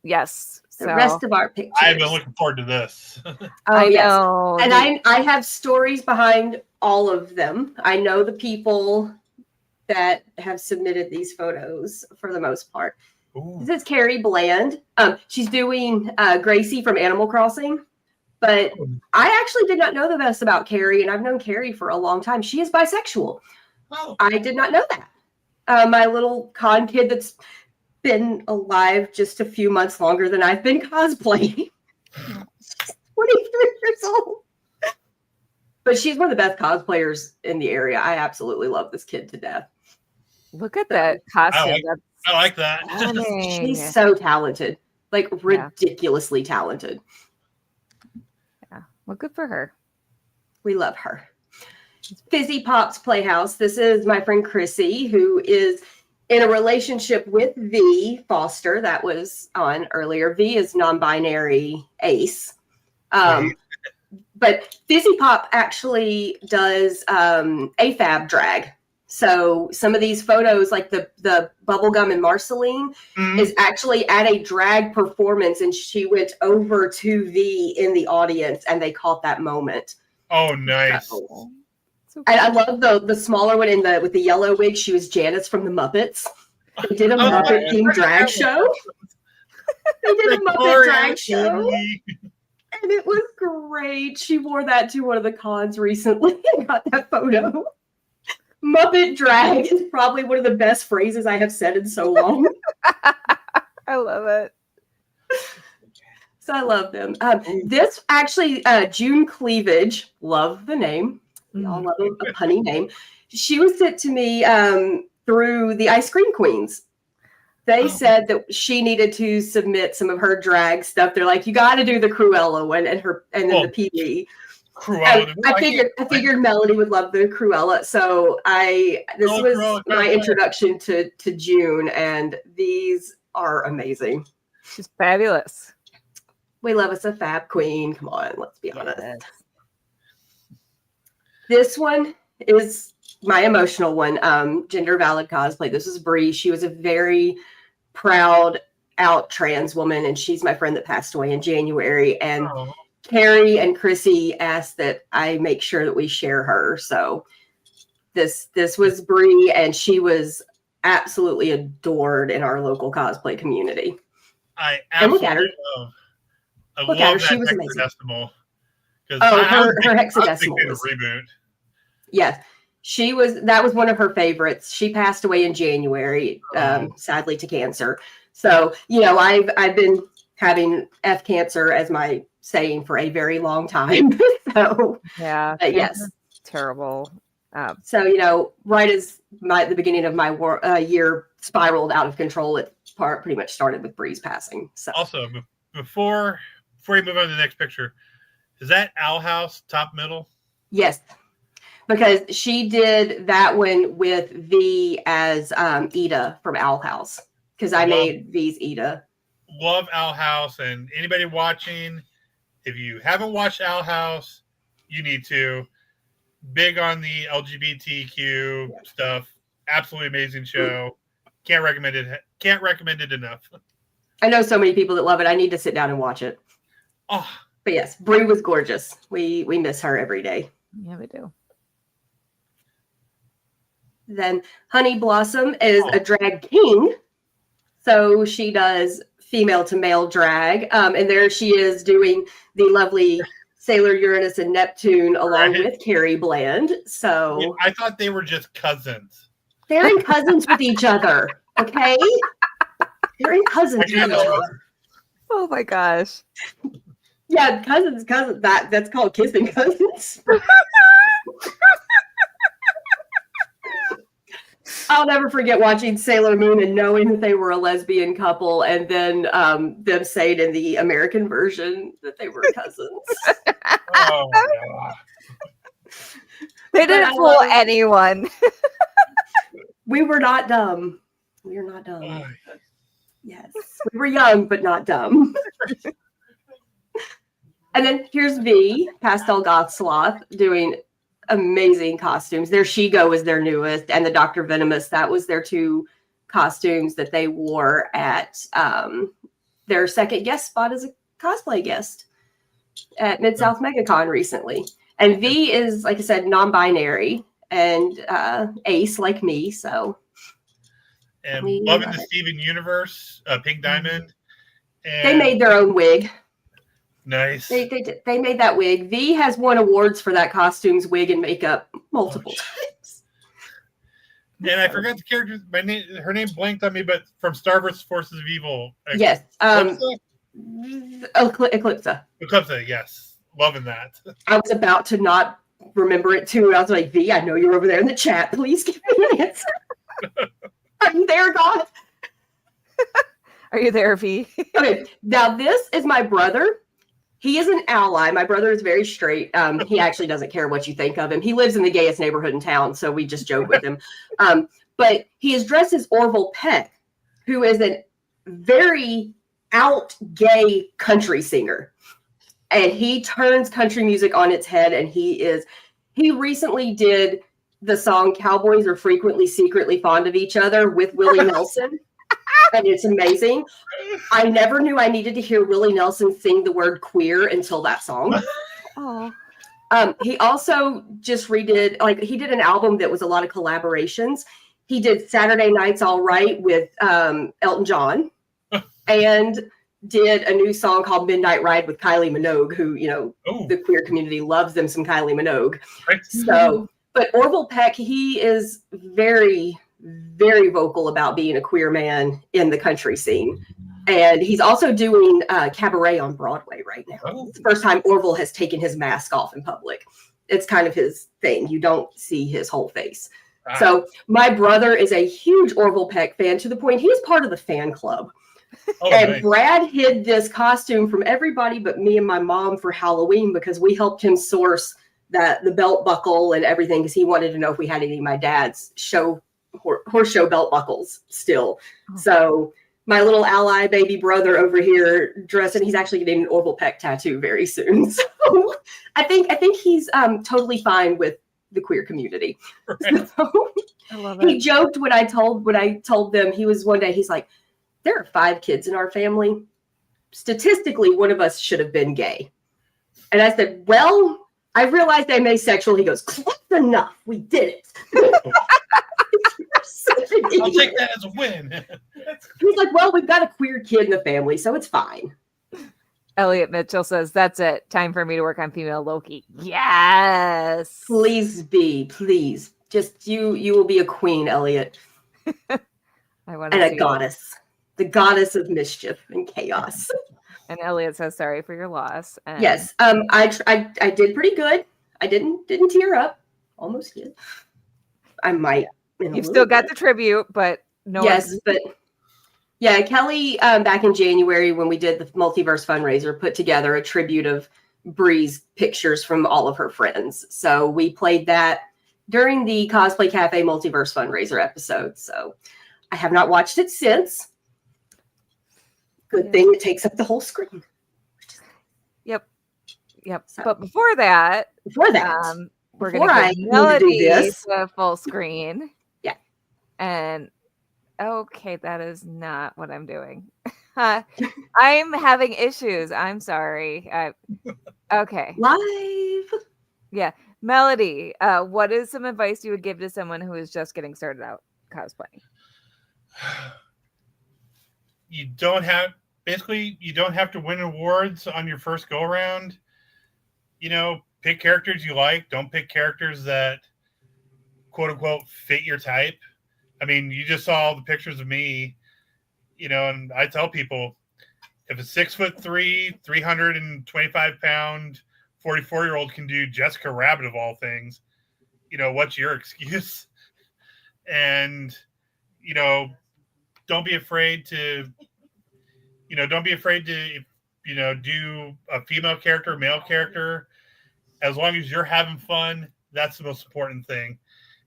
Yes. The rest of our pictures. I've been looking forward to this. I know. And I have stories behind all of them. I know the people that have submitted these photos for the most part. Ooh. This is Carrie Bland. She's doing Gracie from Animal Crossing. But I actually did not know the best about Carrie, and I've known Carrie for a long time. She is bisexual. Oh. I did not know that. My little con kid that's been alive just a few months longer than I've been cosplaying. She's 23 years old. But she's one of the best cosplayers in the area. I absolutely love this kid to death. Look at that costume. I like that. She's so talented. Like, ridiculously talented. Yeah. Well, good for her. We love her. Fizzy Pop's Playhouse. This is my friend Chrissy, who is in a relationship with V Foster that was on earlier. V is non-binary ace. But Fizzy Pop actually does AFAB drag. So some of these photos, like the Bubblegum and Marceline, is actually at a drag performance, and she went over to V in the audience, and they caught that moment. Oh, nice. So I love the smaller one with the yellow wig. She was Janice from the Muppets. They did a Muppet themed drag show. They did a Muppet drag show. And it was great. She wore that to one of the cons recently and got that photo. Muppet drag is probably one of the best phrases I have said in so long. I love it. So I love them. This actually, June Cleavage, love the name. We all love a punny name. She was sent to me through the Ice Cream Queens. They said that she needed to submit some of her drag stuff. They're like, you got to do the Cruella one and then the PB. Cruella. I figured Melody would love the Cruella. So this was Cruella, my introduction to June, and these are amazing. She's fabulous. We love us a fab queen. Come on, let's be honest. Yes. This one is my emotional one. Gender valid cosplay. This is Bree. She was a very proud out trans woman, and she's my friend that passed away in January. And Carrie and Chrissy asked that I make sure that we share her. So this was Bree, and she was absolutely adored in our local cosplay community. I absolutely love. I love that she was amazing. hexadecimal. Her hexadecimal was a reboot. Yes. That was one of her favorites. She passed away in January, sadly to cancer. So, I've been having F cancer as my saying for a very long time. So, yeah, yes, terrible. So, right as the beginning of my year spiraled out of control, it pretty much started with Bree's passing. So, also before you move on to the next picture, is that Owl House top middle? Yes. Because she did that one with V as Ida from Owl House. Because I made V's Ida. Love Owl House, and anybody watching, if you haven't watched Owl House, you need to. Big on the LGBTQ stuff. Absolutely amazing show. Can't recommend it enough. I know so many people that love it. I need to sit down and watch it. Oh, but yes, Bree was gorgeous. We miss her every day. Yeah, we do. Then Honey Blossom is a drag king. So she does female to male drag. And there she is doing the lovely Sailor Uranus and Neptune along with Carrie Bland. So I thought they were just cousins. They're in cousins with each other. Okay? They're in cousins with each other. Oh my gosh. Yeah, cousins. That's called kissing cousins. I'll never forget watching Sailor Moon and knowing that they were a lesbian couple, and then them saying in the American version that they were cousins. Oh, God. They didn't fool anyone. We were not dumb. We are not dumb. Yes. We were young, but not dumb. And then here's V, Pastel Goth Sloth, doing amazing costumes. Their She-Go is their newest, and the Dr. Venomous, that was their two costumes that they wore at their second guest spot as a cosplay guest at Mid-South MegaCon recently. And V is, like I said, non-binary and ace like me, so. And loving the Steven Universe, Pink Diamond. And they made their own wig. Nice. They made that wig. V has won awards for that costumes, wig, and makeup multiple times. And I forgot the character. Her name blanked on me, but from Star vs. Forces of Evil. Yes. Eclipsa. Eclipsa, yes. Loving that. I was about to not remember it too. I was like, V, I know you're over there in the chat. Please give me an answer. Are you there, God? Are you there, V? Okay. Now, this is my brother. He is an ally. My brother is very straight. He actually doesn't care what you think of him. He lives in the gayest neighborhood in town, so we just joke with him. But he is dressed as Orville Peck, who is a very out gay country singer. And he turns country music on its head, and he recently did the song Cowboys Are Frequently Secretly Fond of Each Other with Willie Nelson. And it's amazing. I never knew I needed to hear Willie Nelson sing the word queer until that song. Oh. He also just redid, he did an album that was a lot of collaborations. He did Saturday Night's All Right with Elton John and did a new song called Midnight Ride with Kylie Minogue, who, the queer community loves them some Kylie Minogue. Right. So, but Orville Peck, he is very, very vocal about being a queer man in the country scene. And he's also doing cabaret on Broadway right now. Oh. It's the first time Orville has taken his mask off in public. It's kind of his thing. You don't see his whole face. So my brother is a huge Orville Peck fan to the point he is part of the fan club. And Nice. Brad hid this costume from everybody but me and my mom for Halloween because we helped him source the belt buckle and everything because he wanted to know if we had any of my dad's horse show belt buckles still. So my little ally baby brother over here dressed, and he's actually getting an Orville Peck tattoo very soon. So I think he's totally fine with the queer community. Right. So, I love he it. joked when I told them, he was one day, he's like, there are 5 kids in our family. Statistically, one of us should have been gay. And I said, well, I realized I'm asexual. He goes, close enough. We did it. I'll take that as a win. He's like, well, we've got a queer kid in the family, so it's fine. Elliot Mitchell says, that's it. Time for me to work on female Loki. Yes. Please be, please. Just you will be a queen, Elliot. I want And to a see goddess. The goddess of mischief and chaos. And Elliot says, sorry for your loss. And Yes. I did pretty good. I didn't tear up. Almost did. I might. You've still got the tribute, but no. Yes, but yeah, Kelly back in January when we did the multiverse fundraiser put together a tribute of Bree's pictures from all of her friends. So we played that during the Cosplay Cafe multiverse fundraiser episode. So I have not watched it since. Good thing it takes up the whole screen. Yep. So, But before that, we're going to give Melody the full screen. Yeah. And okay, that is not what I'm doing. I'm having issues. I'm sorry. Okay. Live. Yeah. Melody, what is some advice you would give to someone who is just getting started out cosplaying? You don't have to win awards on your first go around. Pick characters you like. Don't pick characters that quote unquote fit your type. I mean, you just saw all the pictures of me, and I tell people, if a 6'3", 325-pound, 44-year-old can do Jessica Rabbit of all things, what's your excuse? And, don't be afraid to do a female character, male character. As long as you're having fun, that's the most important thing.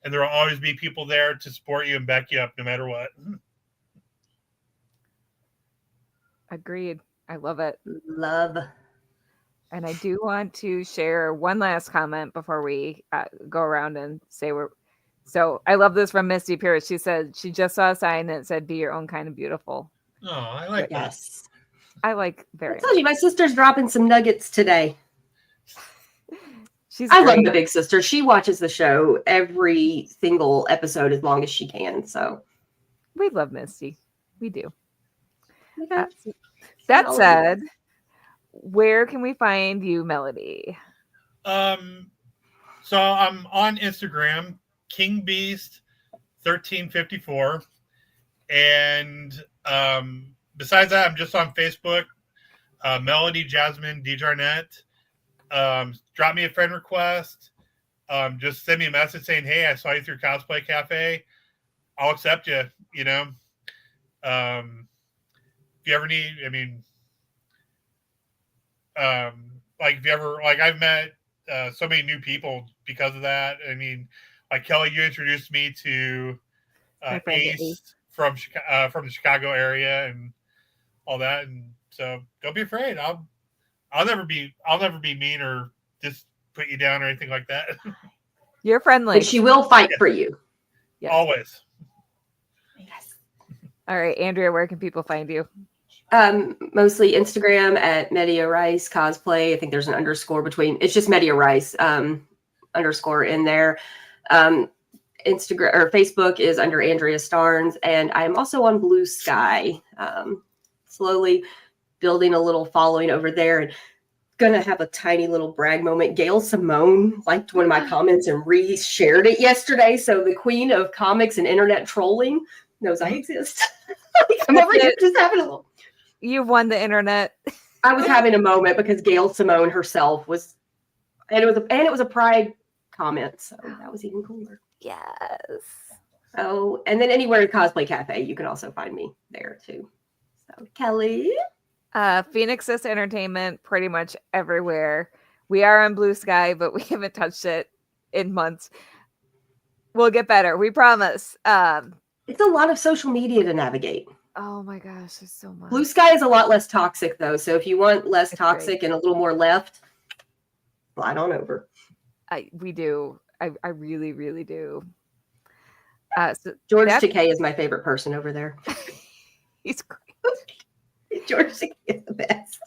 And there will always be people there to support you and back you up no matter what. Agreed. I love it. Love. And I do want to share one last comment before we go around and say So I love this from Misty Pierce. She said she just saw a sign that said, be your own kind of beautiful. Oh, I like that. Yes. I like very I told you, my sister's dropping some nuggets today. I love the big sister. She watches the show every single episode as long as she can. So we love Misty. We do. Okay. That said, where can we find you, Melody? So I'm on Instagram, KingBeast1354, and besides that, I'm just on Facebook, Melody Jasmine Dejarnett. Drop me a friend request. Just send me a message saying, hey, I saw you through Cosplay Cafe. I'll accept you, if you ever need, if you ever, I've met so many new people because of that. Like Kelly, you introduced me to Ace from the Chicago area and all that. And so don't be afraid. I'll never be mean or just put you down or anything like that. You're friendly. But she will fight for you. Yes. Always. Yes. All right, Andrea, where can people find you? Mostly Instagram at Media Rice Cosplay. I think there's an underscore between. It's just Media Rice underscore in there. Instagram or Facebook is under Andrea Starnes, and I'm also on Blue Sky. Slowly building a little following over there, and gonna have a tiny little brag moment. Gail Simone liked one of my comments and re-shared it yesterday. So the queen of comics and internet trolling knows I exist. I'm over here just having a little. You've won the internet. I was having a moment because Gail Simone herself was, and it was a pride comment, so that was even cooler. Yes. Oh, and then anywhere at Cosplay Cafe, you can also find me there too. So Kelly. Phoenix Sis Entertainment, pretty much everywhere. We are on Blue Sky, but we haven't touched it in months. We'll get better. We promise. It's a lot of social media to navigate. Oh my gosh, there's so much. Blue Sky is a lot less toxic though. So if you want less That's toxic great. and a little more left, slide on over. We do. I really, really do. So George that- Takei is my favorite person over there. he's great. George Takei is the best.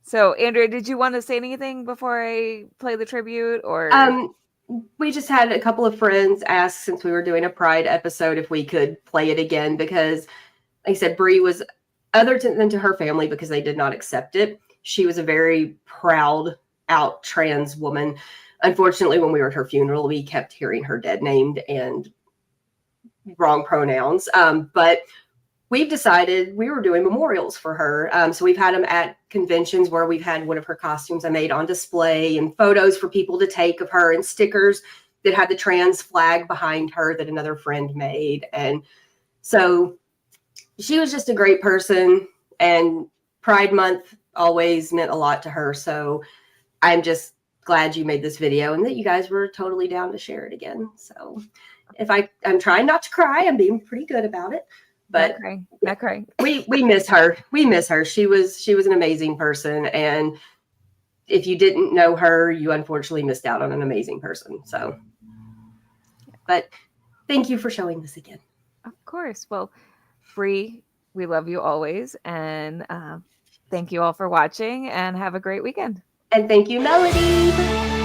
So, Andrea, did you want to say anything before I play the tribute, or? We just had a couple of friends ask, since we were doing a Pride episode, if we could play it again, because like I said, Bree was, other than to her family, because they did not accept it, she was a very proud out trans woman. Unfortunately, when we were at her funeral, we kept hearing her dead named and wrong pronouns. But we've decided we were doing memorials for her. So we've had them at conventions where we've had one of her costumes I made on display, and photos for people to take of her, and stickers that had the trans flag behind her that another friend made. And so she was just a great person, and Pride Month always meant a lot to her. So I'm just glad you made this video and that you guys were totally down to share it again. So if I'm trying not to cry, I'm being pretty good about it. But not crying. we miss her. We miss her. She was an amazing person, and if you didn't know her, you unfortunately missed out on an amazing person. So, but thank you for showing this again. Of course. Well, Bree, we love you always, and thank you all for watching, and have a great weekend. And thank you, Melody.